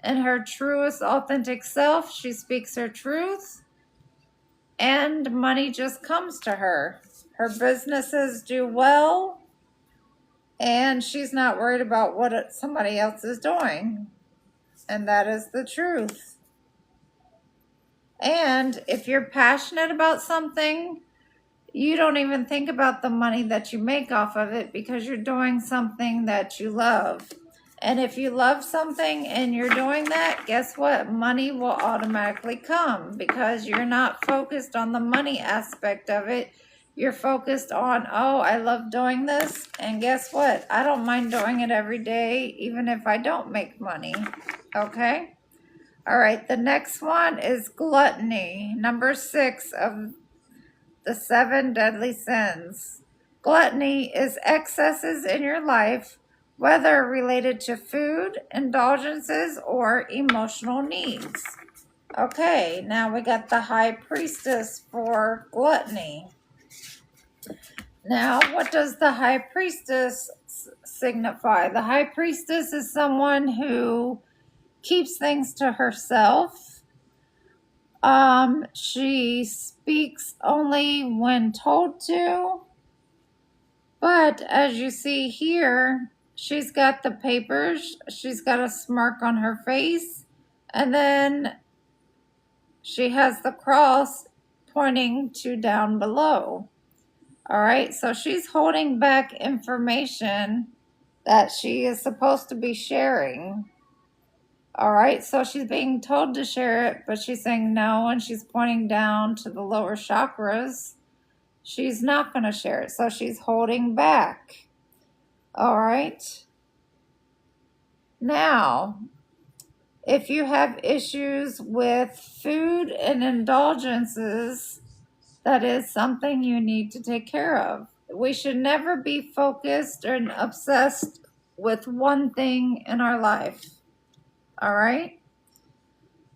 in her truest, authentic self. She speaks her truth. And money just comes to her. Her businesses do well. And she's not worried about what somebody else is doing. And that is the truth. And if you're passionate about something, you don't even think about the money that you make off of it because you're doing something that you love. And if you love something and you're doing that, guess what? Money will automatically come because you're not focused on the money aspect of it. You're focused on, oh, I love doing this. And guess what? I don't mind doing it every day, even if I don't make money. Okay? All right, the next one is gluttony. Number 6 of the 7 deadly sins. Gluttony is excesses in your life, whether related to food, indulgences, or emotional needs. Okay, now we got the High Priestess for gluttony. Now, what does the High Priestess signify? The High Priestess is someone who keeps things to herself. She speaks only when told to. But as you see here, she's got the papers. She's got a smirk on her face. And then she has the cross pointing to down below. All right, so she's holding back information that she is supposed to be sharing. All right, so she's being told to share it, but she's saying no, and she's pointing down to the lower chakras. She's not going to share it, so she's holding back. All right. Now, if you have issues with food and indulgences, that is something you need to take care of. We should never be focused and obsessed with one thing in our life. All right?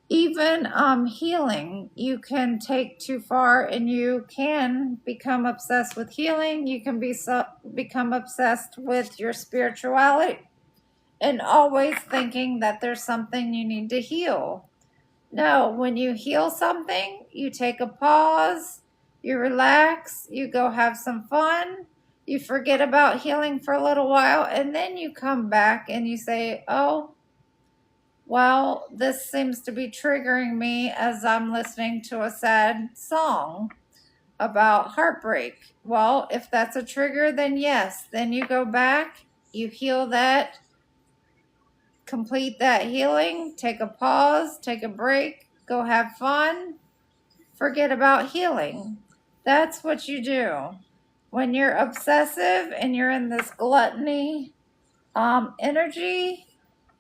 Even healing, you can take too far, and you can become obsessed with healing. You can become obsessed with your spirituality and always thinking that there's something you need to heal. No, when you heal something, you take a pause, you relax, you go have some fun, you forget about healing for a little while, and then you come back and you say, oh, well, this seems to be triggering me as I'm listening to a sad song about heartbreak. Well, if that's a trigger, then yes, then you go back, you heal that, complete that healing, take a pause, take a break, go have fun, forget about healing. That's what you do. When you're obsessive and you're in this gluttony energy,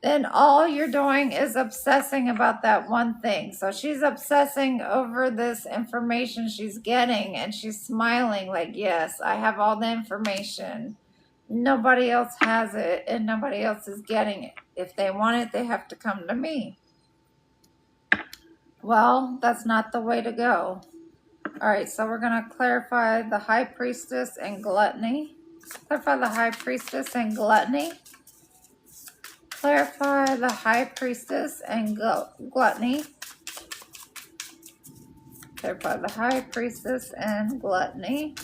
then all you're doing is obsessing about that one thing. So she's obsessing over this information she's getting, and she's smiling like, yes, I have all the information. Nobody else has it, and nobody else is getting it. If they want it, they have to come to me. Well, that's not the way to go. All right, so we're going to clarify the High Priestess and gluttony. Clarify the High Priestess and gluttony. Clarify the High Priestess and gluttony. Clarify the High Priestess and gluttony.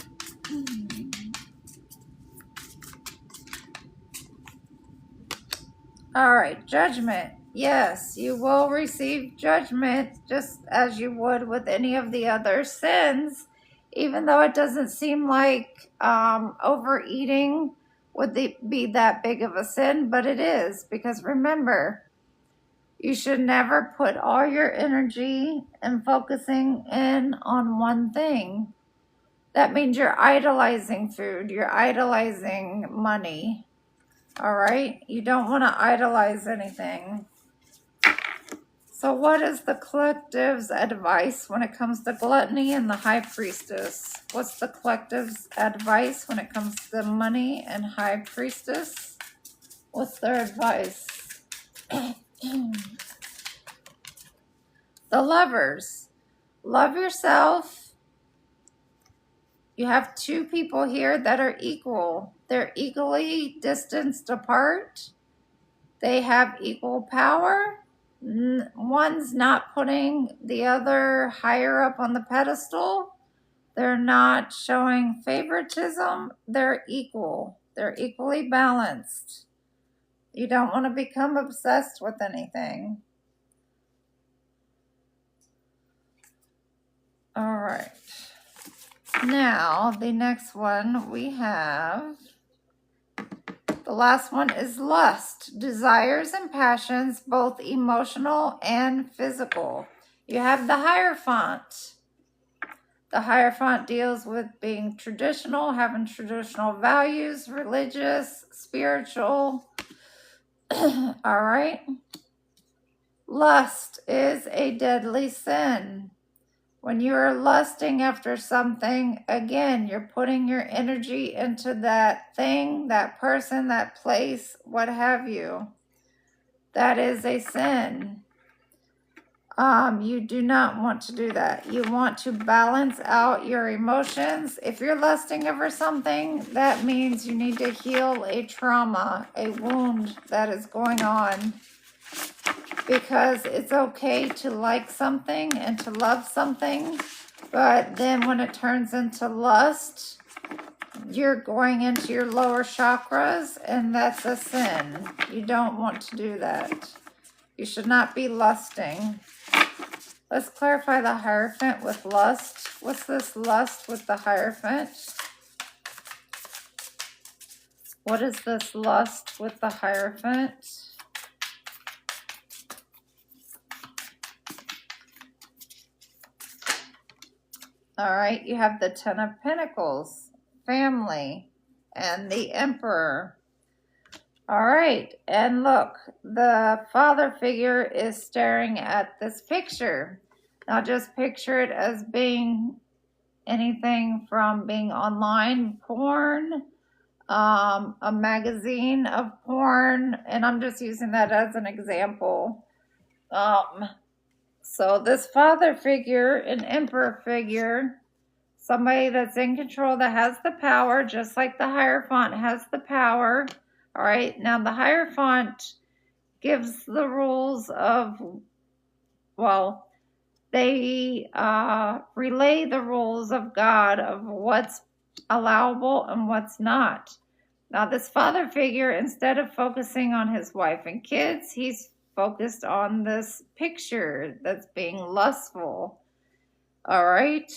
All right, judgment. Yes, you will receive judgment just as you would with any of the other sins, even though it doesn't seem like overeating would be that big of a sin, but it is, because remember, you should never put all your energy and focusing in on one thing. That means you're idolizing food, you're idolizing money. All right? You don't want to idolize anything. So what is the collective's advice when it comes to gluttony and the High Priestess? What's the collective's advice when it comes to money and High Priestess? What's their advice? The Lovers. Love yourself. You have two people here that are equal. They're equally distanced apart. They have equal power. One's not putting the other higher up on the pedestal. They're not showing favoritism. They're equal. They're equally balanced. You don't want to become obsessed with anything. All right. Now, the next one we have, the last one is lust, desires and passions, both emotional and physical. You have the Hierophant. The Hierophant deals with being traditional, having traditional values, religious, spiritual. All right. Lust is a deadly sin. When you are lusting after something, again, you're putting your energy into that thing, that person, that place, what have you. That is a sin. You do not want to do that. You want to balance out your emotions. If you're lusting over something, that means you need to heal a trauma, a wound that is going on. Because it's okay to like something and to love something, but then when it turns into lust, you're going into your lower chakras, and that's a sin. You don't want to do that. You should not be lusting. Let's clarify the Hierophant with lust. What's this lust with the Hierophant? What is this lust with the Hierophant? All right, you have the Ten of Pentacles, family, and the Emperor. All right, and look, the father figure is staring at this picture. Now just picture it as being anything from being online porn, a magazine of porn, and I'm just using that as an example. So this father figure, an emperor figure, somebody that's in control, that has the power, just like the Hierophant has the power. All right, now the Hierophant gives the rules of, well, they relay the rules of God of what's allowable and what's not. Now this father figure, instead of focusing on his wife and kids, he's focused on this picture that's being lustful. All right,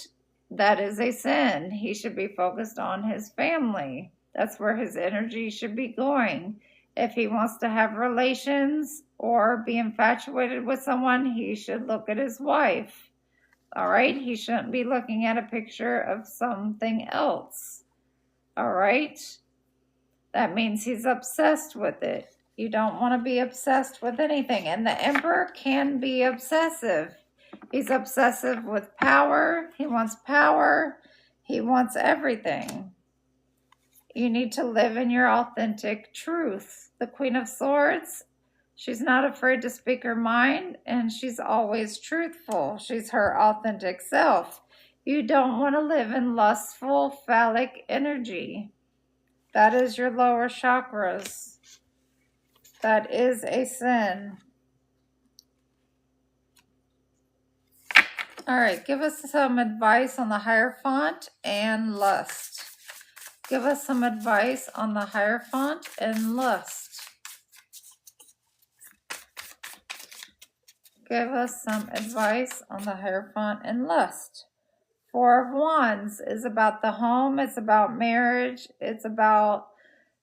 that is a sin. He should be focused on his family. That's where his energy should be going. If he wants to have relations or be infatuated with someone, he should look at his wife. All right, he shouldn't be looking at a picture of something else. All right, that means he's obsessed with it. You don't want to be obsessed with anything. And the Emperor can be obsessive. He's obsessive with power. He wants power. He wants everything. You need to live in your authentic truth. The Queen of Swords, she's not afraid to speak her mind, and she's always truthful. She's her authentic self. You don't want to live in lustful, phallic energy. That is your lower chakras. That is a sin. All right, give us some advice on the Hierophant and lust. Give us some advice on the Hierophant and lust. Give us some advice on the Hierophant and lust. Four of Wands is about the home. It's about marriage. It's about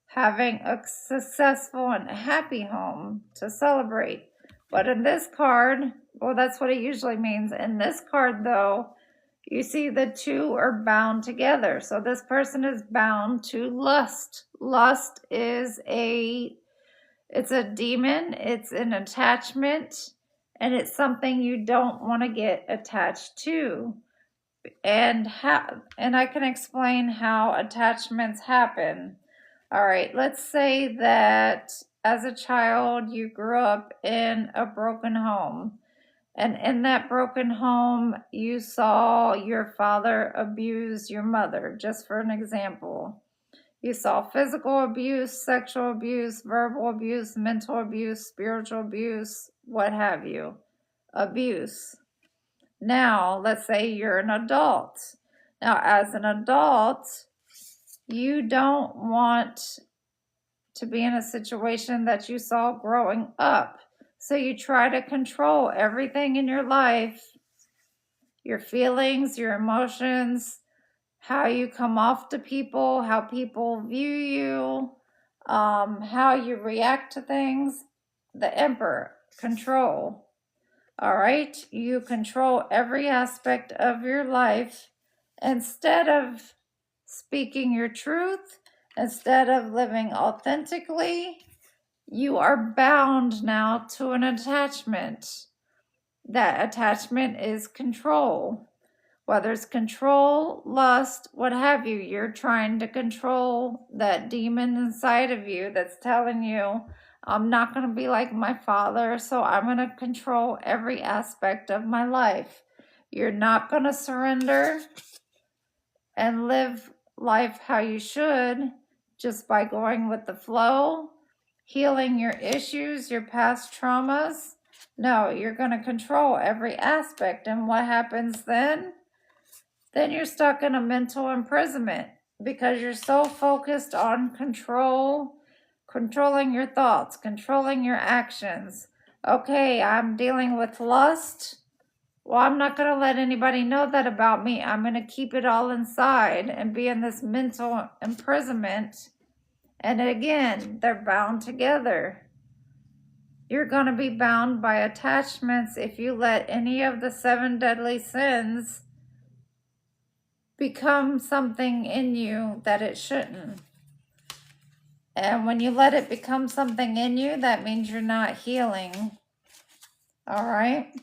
having a successful and happy home to celebrate. But in this card, well, that's what it usually means. In this card, though, you see the two are bound together. So this person is bound to lust. Lust is it's a demon. It's an attachment. And it's something you don't want to get attached to. And I can explain how attachments happen. All right, let's say that as a child you grew up in a broken home. And in that broken home, you saw your father abuse your mother, just for an example. You saw physical abuse, sexual abuse, verbal abuse, mental abuse, spiritual abuse, what have you. Abuse. Now, let's say you're an adult. Now, as an adult, you don't want to be in a situation that you saw growing up. So you try to control everything in your life, your feelings, your emotions, how you come off to people, how people view you, how you react to things. The Emperor, control. All right, you control every aspect of your life instead of speaking your truth, instead of living authentically. You are bound now to an attachment. That attachment is control. Whether it's control, lust, what have you, you're trying to control that demon inside of you that's telling you, I'm not going to be like my father, so I'm going to control every aspect of my life. You're not going to surrender and live life how you should just by going with the flow, healing your issues, your past traumas. No, you're going to control every aspect. And what happens then? Then you're stuck in a mental imprisonment because you're so focused on controlling your thoughts, controlling your actions. Okay, I'm dealing with lust. Well, I'm not going to let anybody know that about me. I'm going to keep it all inside and be in this mental imprisonment. And again, they're bound together. You're going to be bound by attachments if you let any of the 7 deadly sins become something in you that it shouldn't. And when you let it become something in you, that means you're not healing. All right?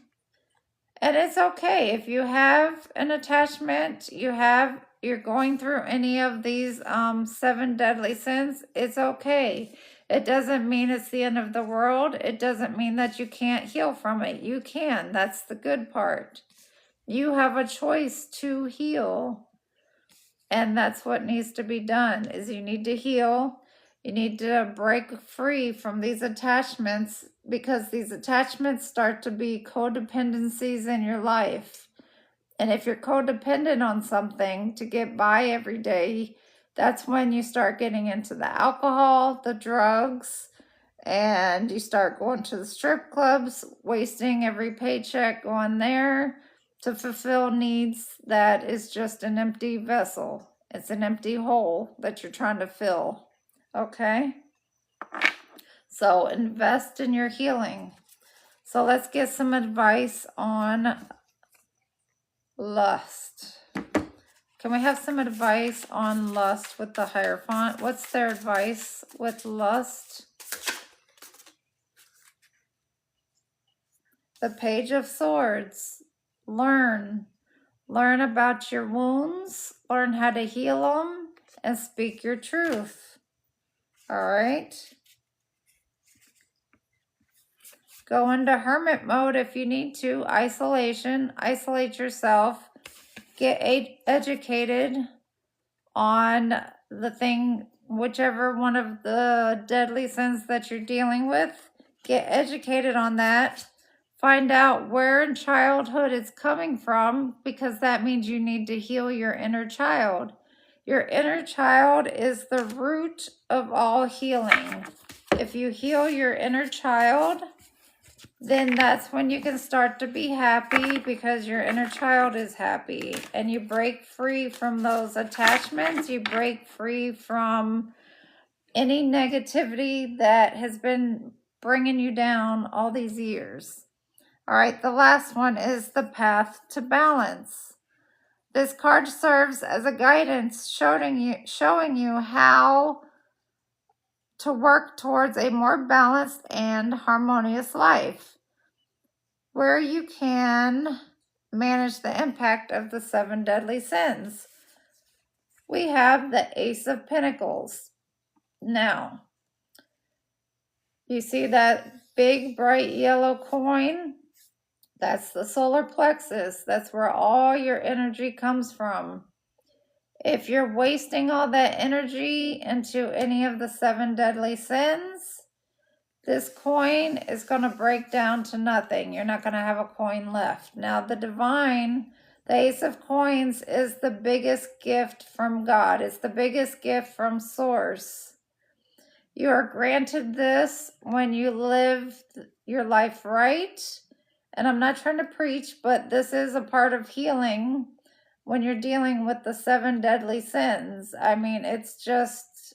And it's okay if you have an attachment, you're going through any of these 7 deadly sins, it's okay. It doesn't mean it's the end of the world. It doesn't mean that you can't heal from it. You can. That's the good part. You have a choice to heal. And that's what needs to be done, is you need to heal. You need to break free from these attachments, because these attachments start to be codependencies in your life. And if you're codependent on something to get by every day, that's when you start getting into the alcohol, the drugs, and you start going to the strip clubs, wasting every paycheck going there to fulfill needs that is just an empty vessel. It's an empty hole that you're trying to fill. Okay? So invest in your healing. So let's get some advice on lust. Can we have some advice on lust with the Hierophant? What's their advice with lust? The Page of Swords. Learn about your wounds, learn how to heal them, and speak your truth. All right? Go into hermit mode if you need to. Isolation. Isolate yourself. Get educated on the thing, whichever one of the deadly sins that you're dealing with. Get educated on that. Find out where in childhood it's coming from, because that means you need to heal your inner child. Your inner child is the root of all healing. If you heal your inner child, then that's when you can start to be happy, because your inner child is happy. And you break free from those attachments. You break free from any negativity that has been bringing you down all these years. All right, the last one is the Path to Balance. This card serves as a guidance showing you how to work towards a more balanced and harmonious life, where you can manage the impact of the 7 deadly sins. We have the Ace of Pentacles. Now, you see that big bright yellow coin? That's the solar plexus. That's where all your energy comes from. If you're wasting all that energy into any of the 7 deadly sins, this coin is going to break down to nothing. You're not going to have a coin left. Now, the divine, the Ace of Coins, is the biggest gift from God. It's the biggest gift from Source. You are granted this when you live your life right. And I'm not trying to preach, but this is a part of healing when you're dealing with the 7 deadly sins. I mean, it's just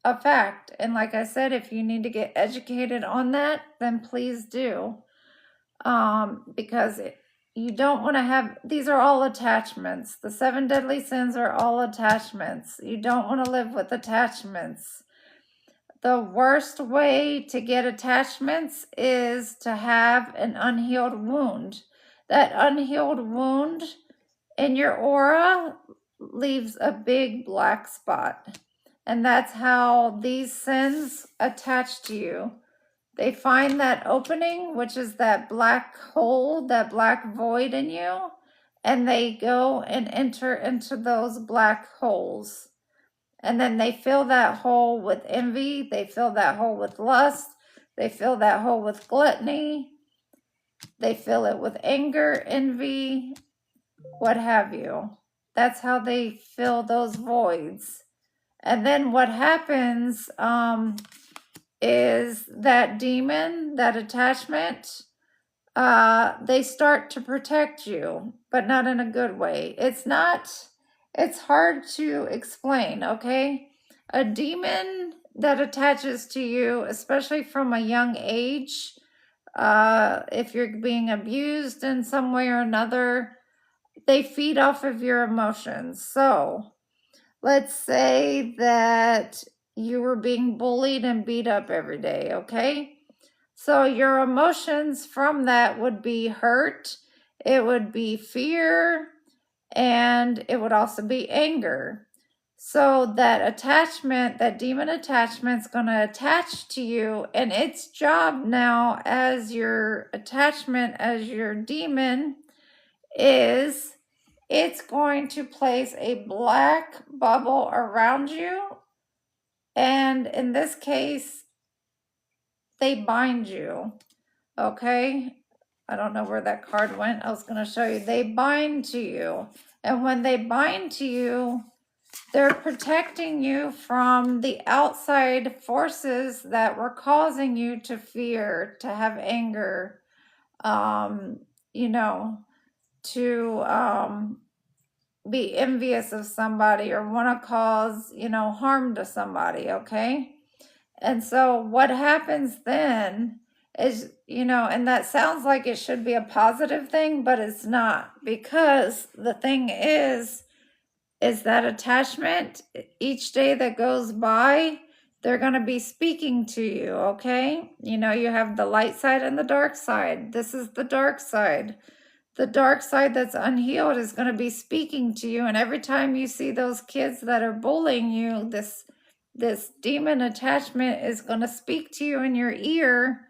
a fact. And like I said, if you need to get educated on that, then please do. Because you don't want to have, these are all attachments. The 7 deadly sins are all attachments. You don't want to live with attachments. The worst way to get attachments is to have an unhealed wound. That unhealed wound in your aura leaves a big black spot. And that's how these sins attach to you. They find that opening, which is that black hole, that black void in you, and they go and enter into those black holes. And then they fill that hole with envy. They fill that hole with lust. They fill that hole with gluttony. They fill it with anger, envy, what have you. That's how they fill those voids. And then what happens is that demon, that attachment, they start to protect you, but not in a good way. It's hard to explain, okay? A demon that attaches to you, especially from a young age, if you're being abused in some way or another, they feed off of your emotions. So let's say that you were being bullied and beat up every day, okay? So your emotions from that would be hurt, it would be fear, and it would also be anger. So that attachment, that demon attachment, is going to attach to you, and its job now as your attachment, as your demon, is it's going to place a black bubble around you, and in this case, they bind you, okay? I don't know where that card went. I was going to show you. They bind to you, and when they bind to you, they're protecting you from the outside forces that were causing you to fear, to have anger, to be envious of somebody or want to cause, harm to somebody, okay? And so what happens then is, and that sounds like it should be a positive thing, but it's not, because the thing is that attachment, each day that goes by, they're going to be speaking to you, okay? You have the light side and the dark side. This is the dark side. The dark side that's unhealed is going to be speaking to you. And every time you see those kids that are bullying you, this demon attachment is going to speak to you in your ear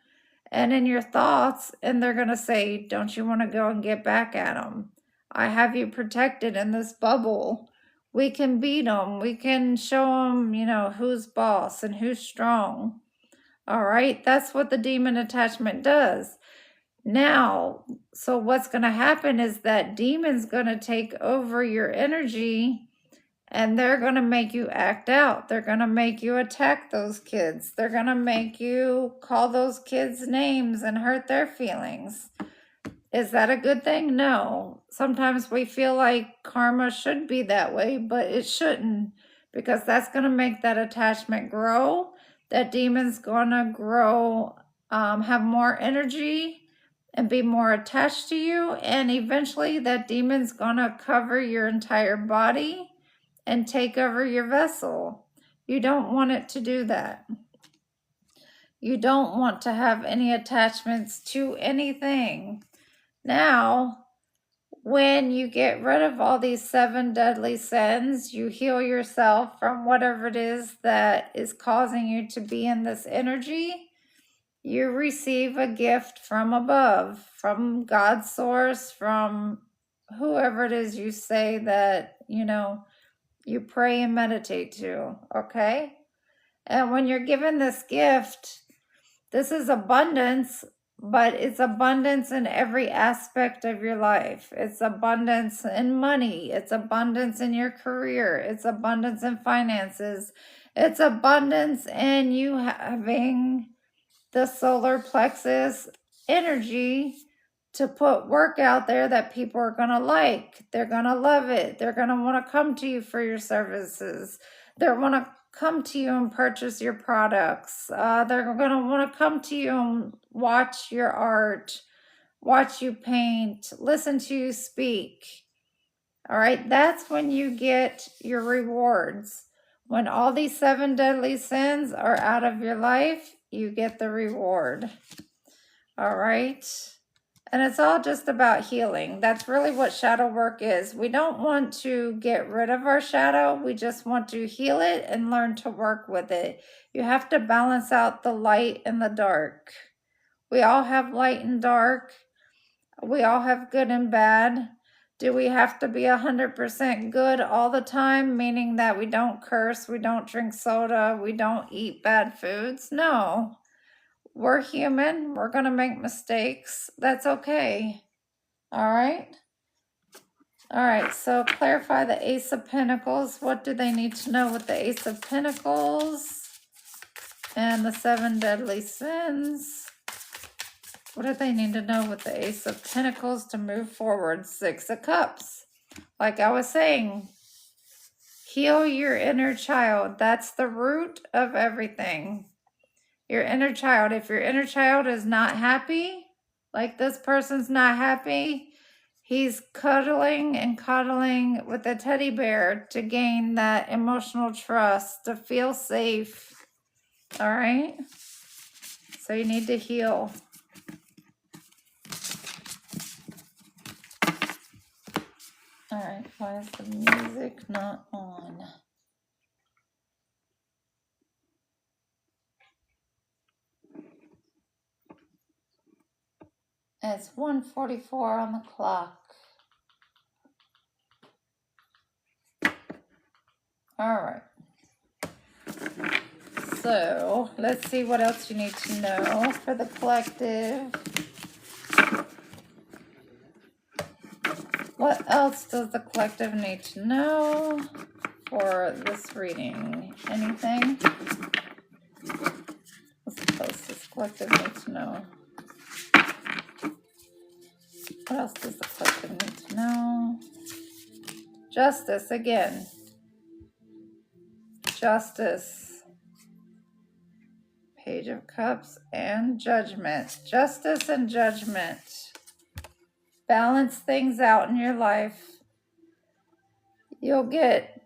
and in your thoughts. And they're going to say, don't you want to go and get back at them? I have you protected in this bubble. We can beat them. We can show them, who's boss and who's strong. All right. That's what the demon attachment does. Now, so what's going to happen is that demon's going to take over your energy, and they're going to make you act out. They're going to make you attack those kids. They're going to make you call those kids names and hurt their feelings. Is that a good thing? No. Sometimes we feel like karma should be that way, but it shouldn't, because that's going to make that attachment grow. That demon's going to grow, have more energy, and be more attached to you, and eventually that demon's gonna cover your entire body and take over your vessel. You don't want it to do that. You don't want to have any attachments to anything. Now, when you get rid of all these 7 deadly sins, you heal yourself from whatever it is that is causing you to be in this energy. You receive a gift from above, from God's source, from whoever it is you say that, you pray and meditate to, okay? And when you're given this gift, this is abundance, but it's abundance in every aspect of your life. It's abundance in money. It's abundance in your career. It's abundance in finances. It's abundance in you having the solar plexus energy to put work out there that people are going to like. They're going to love it. They're going to want to come to you for your services. They're going to come to you and purchase your products. They're going to want to come to you and watch your art, watch you paint, listen to you speak. All right, that's when you get your rewards. When all these 7 deadly sins are out of your life, you get the reward. All right. And it's all just about healing. That's really what shadow work is. We don't want to get rid of our shadow. We just want to heal it and learn to work with it. You have to balance out the light and the dark. We all have light and dark. We all have good and bad. Do we have to be 100% good all the time, meaning that we don't curse, we don't drink soda, we don't eat bad foods? No. We're human. We're going to make mistakes. That's okay. All right. All right. So clarify the Ace of Pentacles. What do they need to know with the Ace of Pentacles and the 7 deadly sins? What do they need to know with the Ace of Pentacles to move forward? 6 of Cups. Like I was saying, heal your inner child. That's the root of everything. Your inner child. If your inner child is not happy, like this person's not happy, he's cuddling and coddling with a teddy bear to gain that emotional trust, to feel safe. All right? So you need to heal. All right, why is the music not on? It's 1:44 on the clock. All right. So let's see what else you need to know for the collective. What else does the collective need to know for this reading? Anything? What else does the collective need to know? What else does the collective need to know? Justice again. Justice. Page of Cups and Judgment. Justice and Judgment. Balance things out in your life. You'll get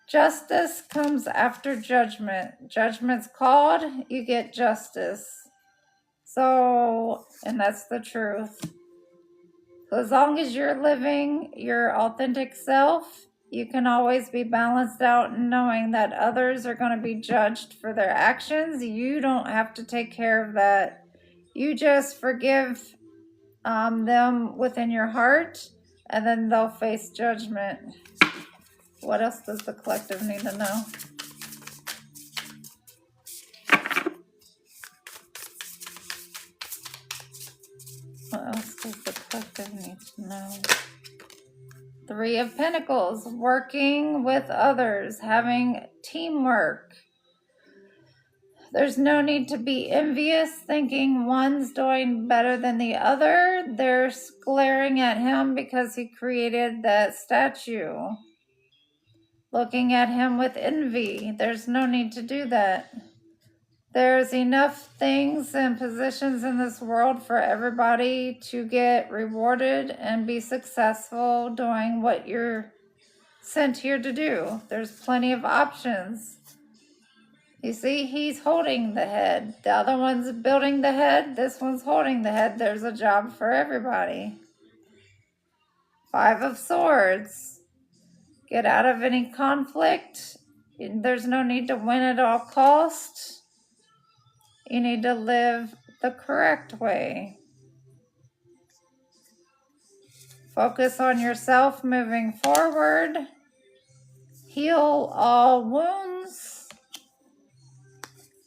justice comes after judgment. Judgment's called, you get justice. So, and that's the truth. So as long as you're living your authentic self, you can always be balanced out and knowing that others are going to be judged for their actions. You don't have to take care of that. You just forgive them within your heart, and then they'll face judgment. What else does the collective need to know? What else does the collective need to know? 3 of Pentacles, working with others, having teamwork. There's no need to be envious, thinking one's doing better than the other. They're glaring at him because he created that statue. Looking at him with envy. There's no need to do that. There's enough things and positions in this world for everybody to get rewarded and be successful doing what you're sent here to do. There's plenty of options. You see, he's holding the head. The other one's building the head. This one's holding the head. There's a job for everybody. 5 of Swords. Get out of any conflict. There's no need to win at all costs. You need to live the correct way. Focus on yourself moving forward. Heal all wounds.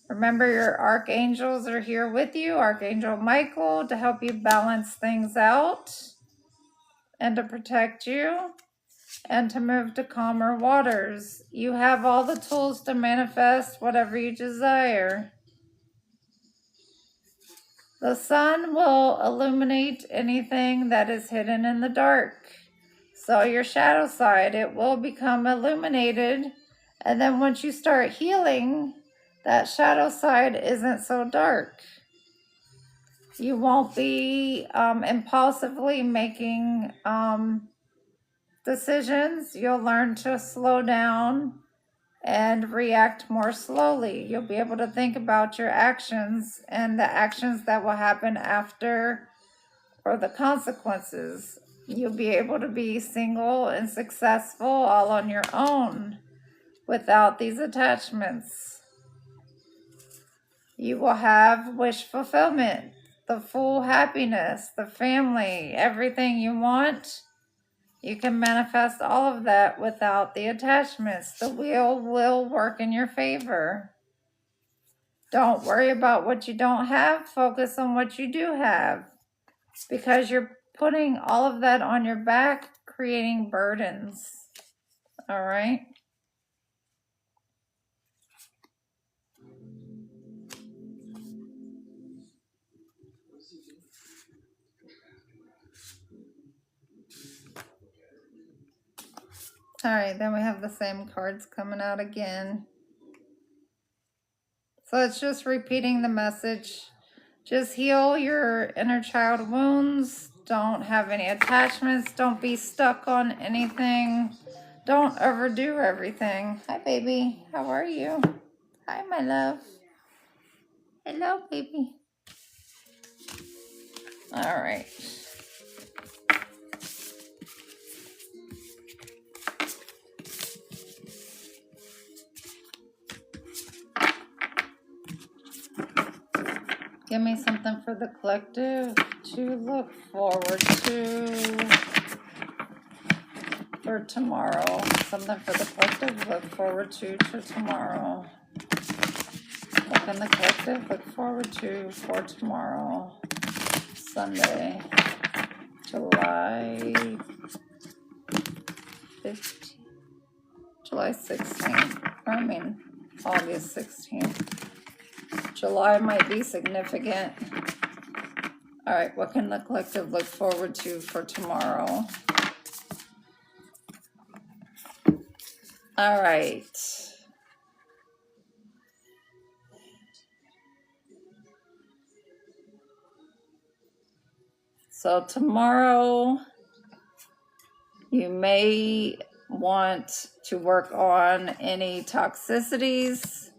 Remember, your archangels are here with you, Archangel Michael, to help you balance things out and to protect you and to move to calmer waters. You have all the tools to manifest whatever you desire. The sun will illuminate anything that is hidden in the dark. So your shadow side, it will become illuminated. And then once you start healing, that shadow side isn't so dark. You won't be impulsively making decisions. You'll learn to slow down and react more slowly. You'll be able to think about your actions and the actions that will happen after or the consequences. You'll be able to be single and successful all on your own without these attachments. You will have wish fulfillment, the full happiness, the family, everything you want. You can manifest all of that without the attachments. The wheel will work in your favor. Don't worry about what you don't have. Focus on what you do have, because you're putting all of that on your back, creating burdens. All right? All right, then we have the same cards coming out again. So it's just repeating the message. Just heal your inner child wounds. Don't have any attachments. Don't be stuck on anything. Don't overdo everything. Hi, baby. How are you? Hi, my love. Hello, baby. All right. Give me something for the collective to look forward to for tomorrow. Something for the collective to look forward to tomorrow. What can the collective look forward to for tomorrow? Sunday, July 15th, July 16th, August 16th. July might be significant. All right, what can the collective look forward to for tomorrow? All right. So tomorrow, you may want to work on any toxicities.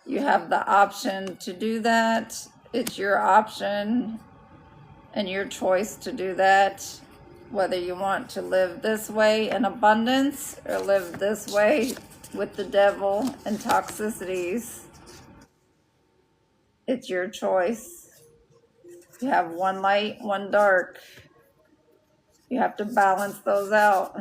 You have the option to do that. It's your option and your choice to do that. Whether you want to live this way in abundance or live this way with the devil and toxicities. It's your choice. You have one light, one dark. You have to balance those out.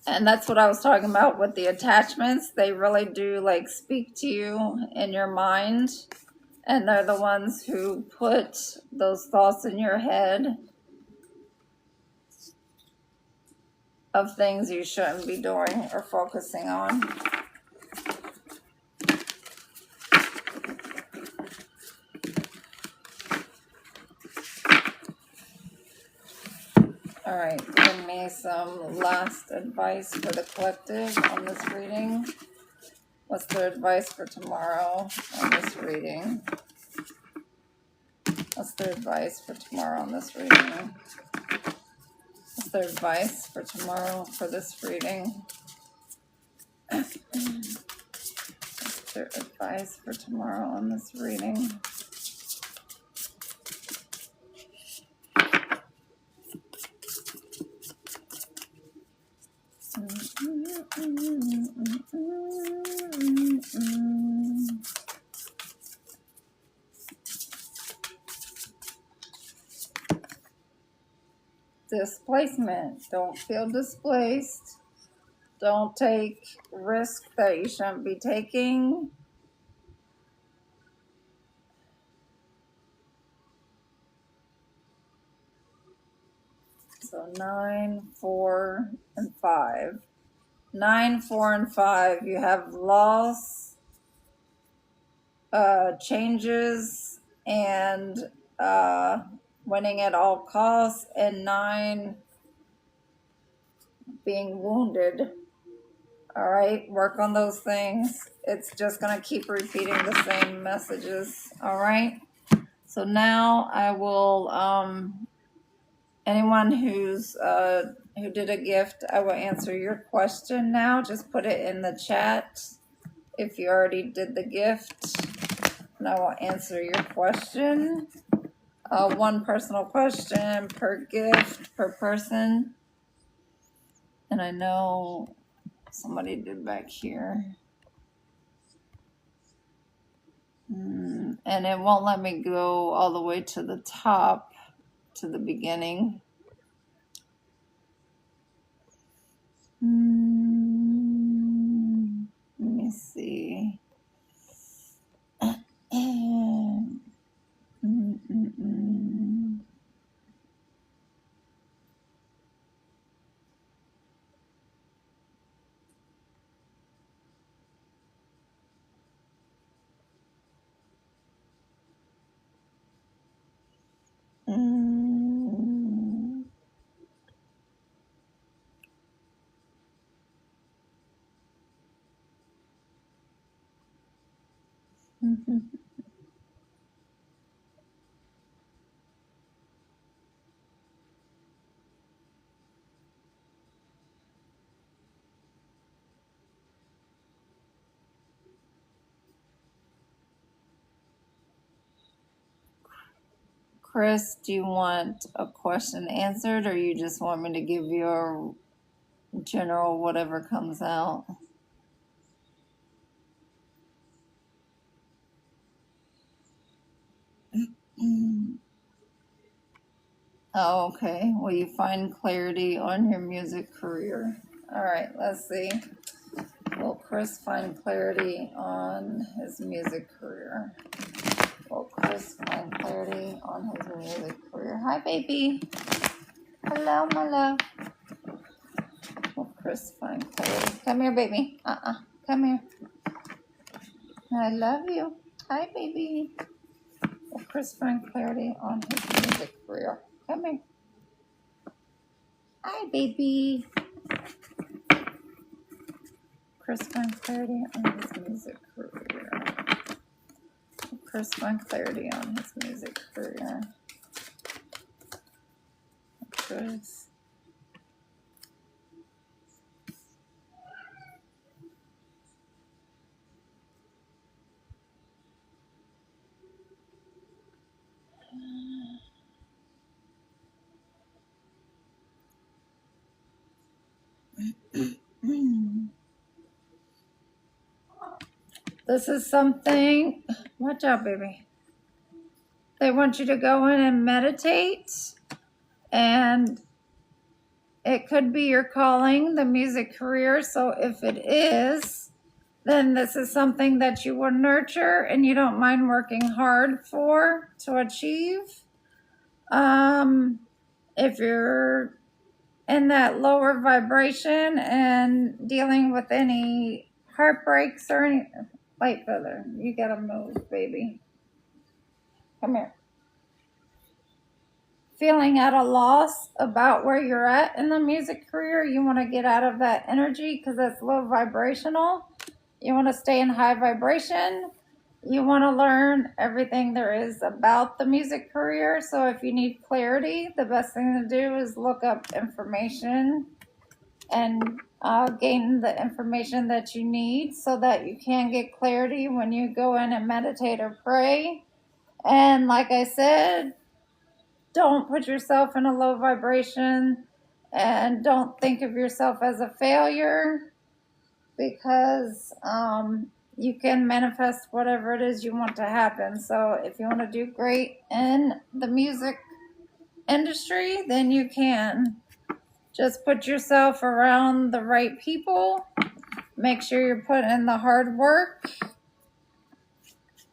And that's what I was talking about with the attachments. They really do like speak to you in your mind. And they're the ones who put those thoughts in your head of things you shouldn't be doing or focusing on. All right, give me some last advice for the collective on this reading. What's their advice for tomorrow on this reading? What's their advice for tomorrow on this reading? What's their advice for tomorrow for this reading? What's their advice for tomorrow on this reading? Displacement. Don't feel displaced. Don't take risks that you shouldn't be taking. So 9, 4, and 5. 9, 4, and 5. You have loss, changes, and winning at all costs, and 9 being wounded. All right, work on those things. It's just going to keep repeating the same messages. All right. So now I will, anyone who's who did a gift, I will answer your question now. Just put it in the chat if you already did the gift. And I will answer your question. One personal question per gift per person. And I know somebody did back here. And it won't let me go all the way to the top, to the beginning. Let me see. Chris, do you want a question answered, or you just want me to give you a general whatever comes out? Oh, okay. Will you find clarity on your music career? All right, let's see. Will Chris find clarity on his music career? Will Chris find clarity on his music career? Hi, baby. Hello, my love. Will Chris find clarity? Come here, baby. Come here. I love you. Hi, baby. Will Chris find clarity on his music career? Come here. Hi, baby. Chris find clarity on his music career. Will Chris find clarity on his music career? Chris. This is something, watch out, baby. They want you to go in and meditate, and it could be your calling, the music career. So if it is, then this is something that you will nurture and you don't mind working hard for to achieve. If you're in that lower vibration and dealing with any heartbreaks or any, light feather, you gotta move, baby. Come here. Feeling at a loss about where you're at in the music career, you want to get out of that energy because that's low vibrational. You want to stay in high vibration. You want to learn everything there is about the music career. So if you need clarity, the best thing to do is look up information and gain the information that you need so that you can get clarity when you go in and meditate or pray. And like I said, don't put yourself in a low vibration and don't think of yourself as a failure, because you can manifest whatever it is you want to happen. So if you want to do great in the music industry, then you can. Just put yourself around the right people. Make sure you're putting in the hard work,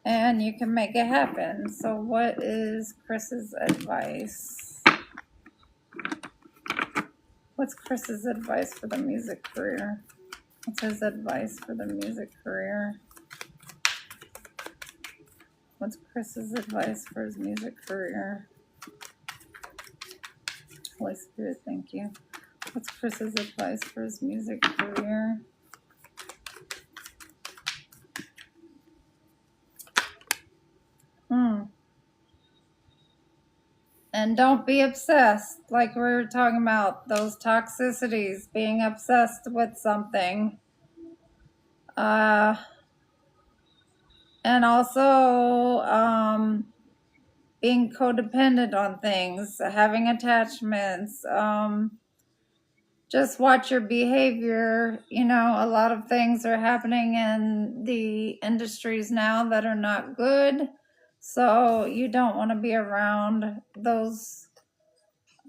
and you can make it happen. So what is Chris's advice? What's Chris's advice for the music career? What's his advice for the music career? What's Chris's advice for his music career? Holy Spirit, thank you. What's Chris's advice for his music career? And don't be obsessed, like we were talking about, those toxicities, being obsessed with something. And also being codependent on things, having attachments, just watch your behavior. You know, a lot of things are happening in the industries now that are not good. So you don't want to be around those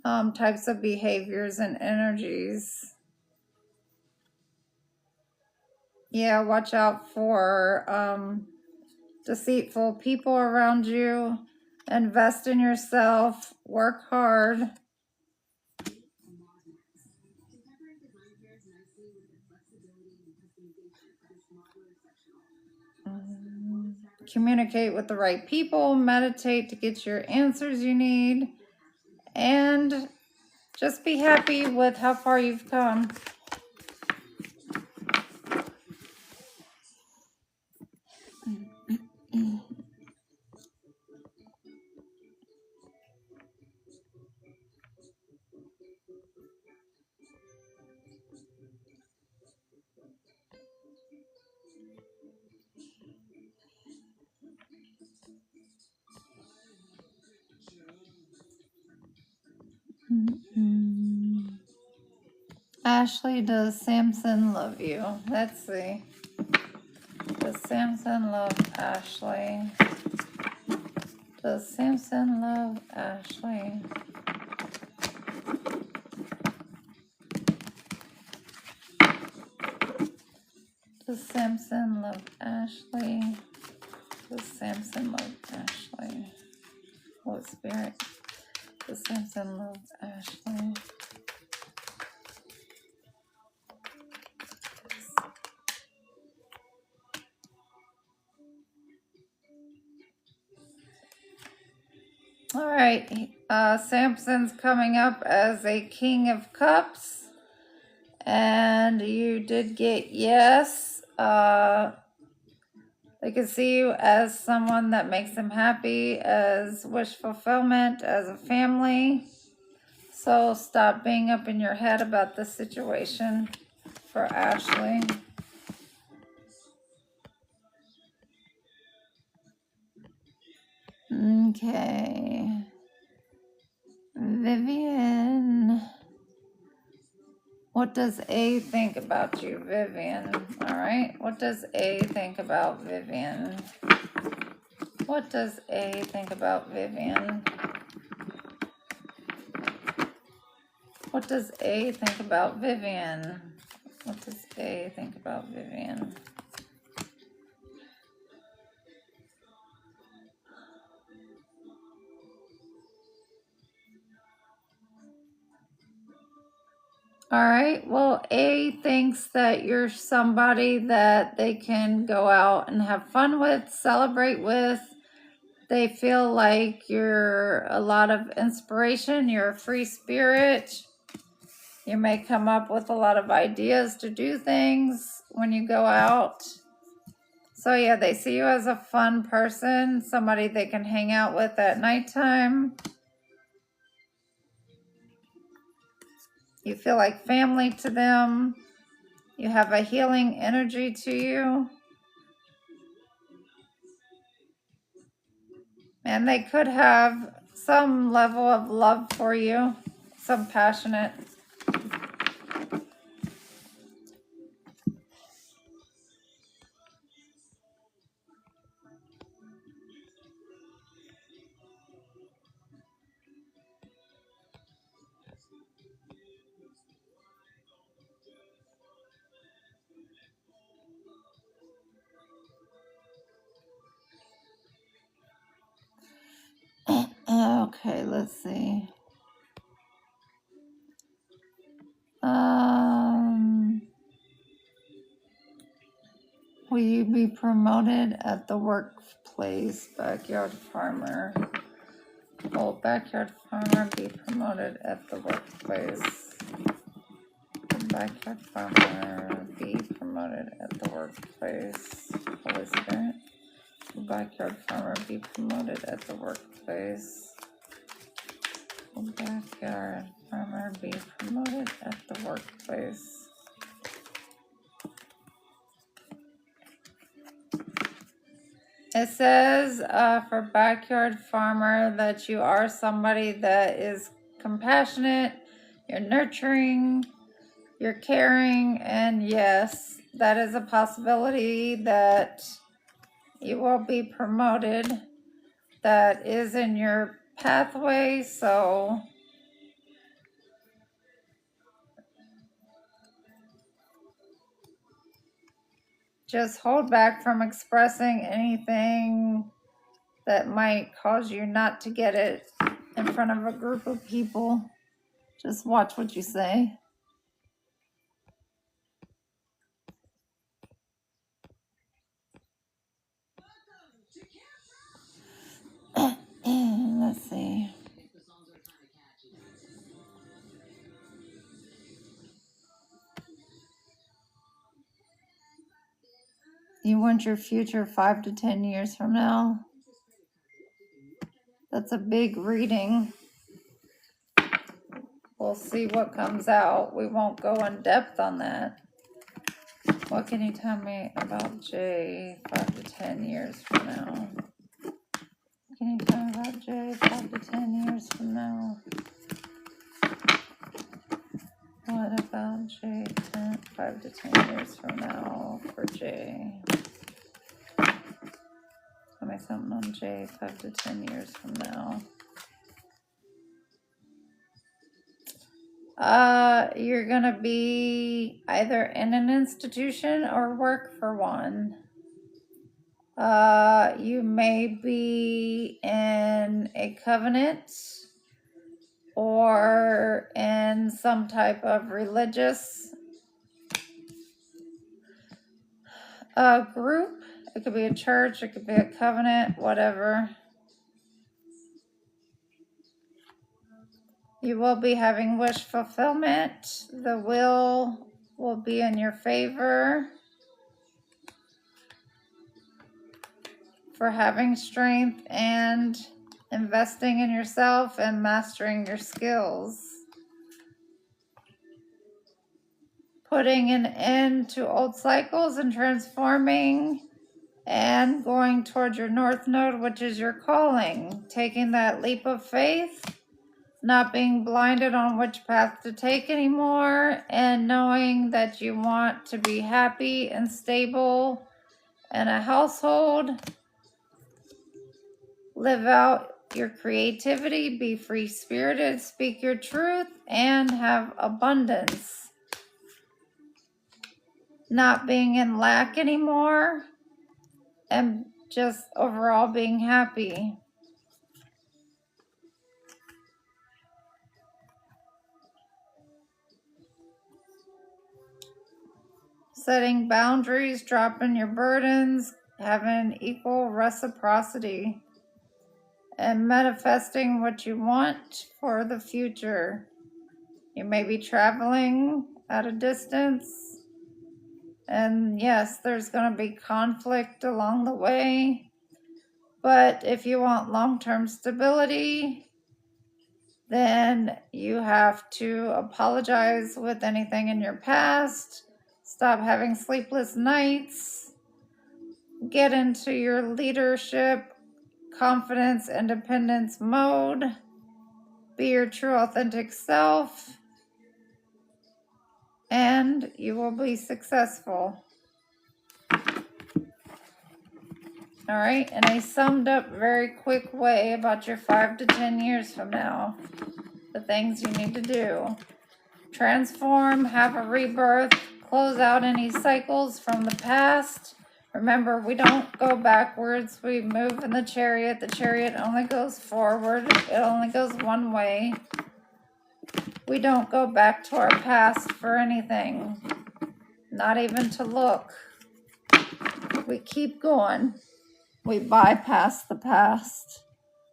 types of behaviors and energies. Yeah, watch out for deceitful people around you. Invest in yourself. Work hard. Communicate with the right people. Meditate to get your answers you need. And just be happy with how far you've come. Ashley, does Samson love you? Let's see. Does Samson love Ashley? Does Samson love Ashley? Does Samson love Ashley? Does Samson love Ashley? Holy Spirit. Does Samson love Ashley? All right. Samson's coming up as a King of Cups. And you did get yes. They can see you as someone that makes them happy, as wish fulfillment, as a family. So stop being up in your head about the situation for Ashley. Okay. Vivian. What does A think about you, Vivian? All right. What does A think about Vivian? What does A think about Vivian? What does A think about Vivian? What does A think about Vivian? All right. Well, A thinks that you're somebody that they can go out and have fun with, celebrate with. They feel like you're a lot of inspiration. You're a free spirit. You may come up with a lot of ideas to do things when you go out. So yeah, they see you as a fun person, somebody they can hang out with at nighttime. You feel like family to them. You have a healing energy to you. And they could have some level of love for you, some passionate. Okay, let's see. Will you be promoted at the workplace, backyard farmer? Will backyard farmer be promoted at the workplace? Will backyard farmer be promoted at the workplace? Holy Spirit. Will backyard farmer be promoted at the workplace? Will backyard farmer be promoted at the workplace? It says for backyard farmer that you are somebody that is compassionate, you're nurturing, you're caring, and yes, that is a possibility that you will be promoted. That is in your pathway, so just hold back from expressing anything that might cause you not to get it in front of a group of people. Just watch what you say. Let's see. You want your future 5 to 10 years from now? That's a big reading. We'll see what comes out. We won't go in depth on that. What can you tell me about Jay 5 to 10 years from now? Can you tell me about Jay 5 to 10 years from now? What about Jay 5 to 10 years from now for Jay? Tell me something on Jay 5 to 10 years from now. You're gonna be either in an institution or work for one. You may be in a covenant or in some type of religious group. It could be a church, it could be a covenant, whatever. You will be having wish fulfillment. The will be in your favor for having strength and investing in yourself and mastering your skills. Putting an end to old cycles and transforming and going towards your North Node, which is your calling. Taking that leap of faith, not being blinded on which path to take anymore, and knowing that you want to be happy and stable in a household. Live out your creativity, be free-spirited, speak your truth, and have abundance. Not being in lack anymore, and just overall being happy. Setting boundaries, dropping your burdens, having equal reciprocity, and manifesting what you want for the future. You may be traveling at a distance, and yes, there's going to be conflict along the way, but if you want long-term stability, then you have to apologize with anything in your past, stop having sleepless nights, get into your leadership, confidence, independence mode, be your true authentic self, and you will be successful. All right, and I summed up very quick way about your 5 to 10 years from now, the things you need to do. Transform, have a rebirth, close out any cycles from the past. Remember, we don't go backwards, we move in the chariot. The chariot only goes forward, it only goes one way. We don't go back to our past for anything, not even to look. We keep going. We bypass the past.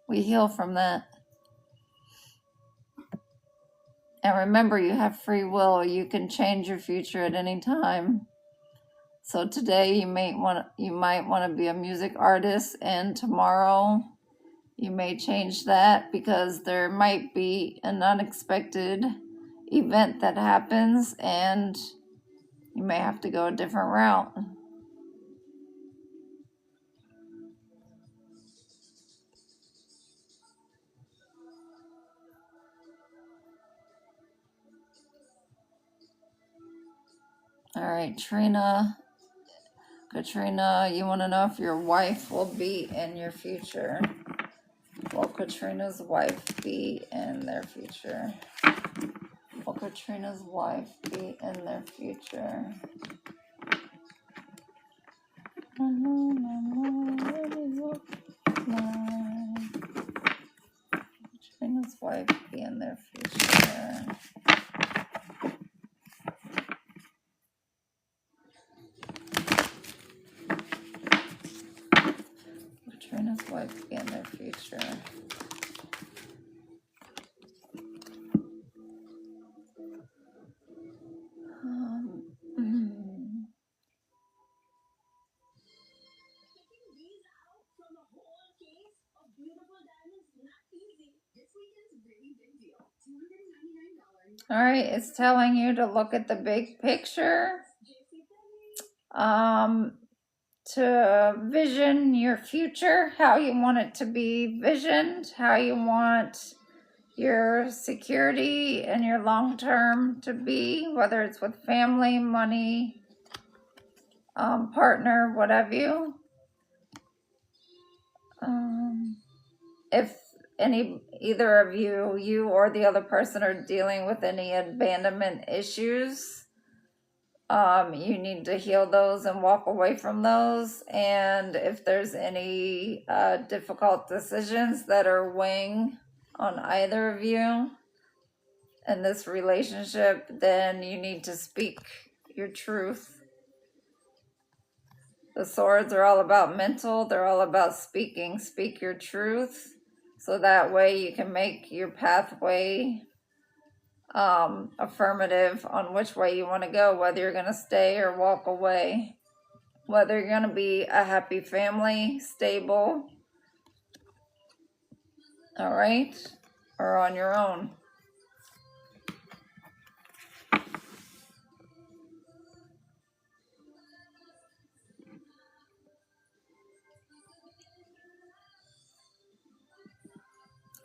We heal from that. And remember, you have free will. You can change your future at any time. So today you might want to be a music artist, and tomorrow you may change that because there might be an unexpected event that happens and you may have to go a different route. All right, Katrina, you want to know if your wife will be in your future? Will Katrina's wife be in their future? Will Katrina's wife be in their future? Katrina's wife be in their future. Katrina's wife be in their future. All right, it's telling you to look at the big picture, to vision your future, how you want it to be visioned, how you want your security and your long term to be, whether it's with family, money, partner, what have you. If either of you or the other person are dealing with any abandonment issues, you need to heal those and walk away from those. And if there's any difficult decisions that are weighing on either of you in this relationship, then you need to speak your truth. The swords are all about mental. They're all about speaking. Speak your truth, so that way you can make your pathway affirmative on which way you want to go, whether you're going to stay or walk away, whether you're going to be a happy family, stable, all right, or on your own.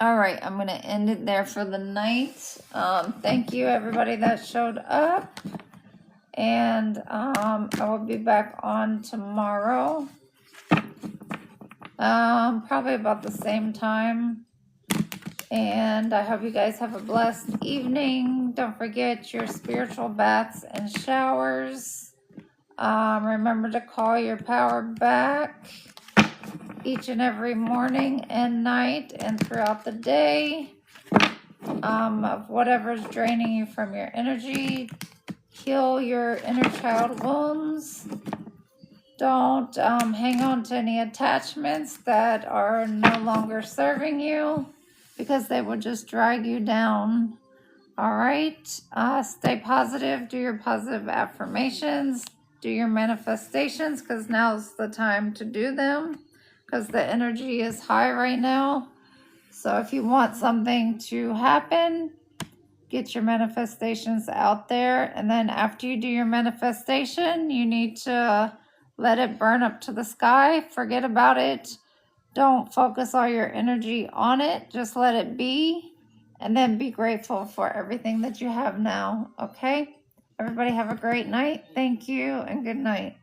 All right, I'm going to end it there for the night. Thank you, everybody that showed up. And I will be back on tomorrow. Probably about the same time. And I hope you guys have a blessed evening. Don't forget your spiritual baths and showers. Remember to call your power back each and every morning and night and throughout the day, of whatever's draining you from your energy. Heal your inner child wounds. Don't hang on to any attachments that are no longer serving you, because they will just drag you down. All right, stay positive. Do your positive affirmations. Do your manifestations, because now's the time to do them, because the energy is high right now. So if you want something to happen, get your manifestations out there. And then after you do your manifestation, you need to let it burn up to the sky. Forget about it. Don't focus all your energy on it. Just let it be. And then be grateful for everything that you have now. Okay? Everybody have a great night. Thank you and good night.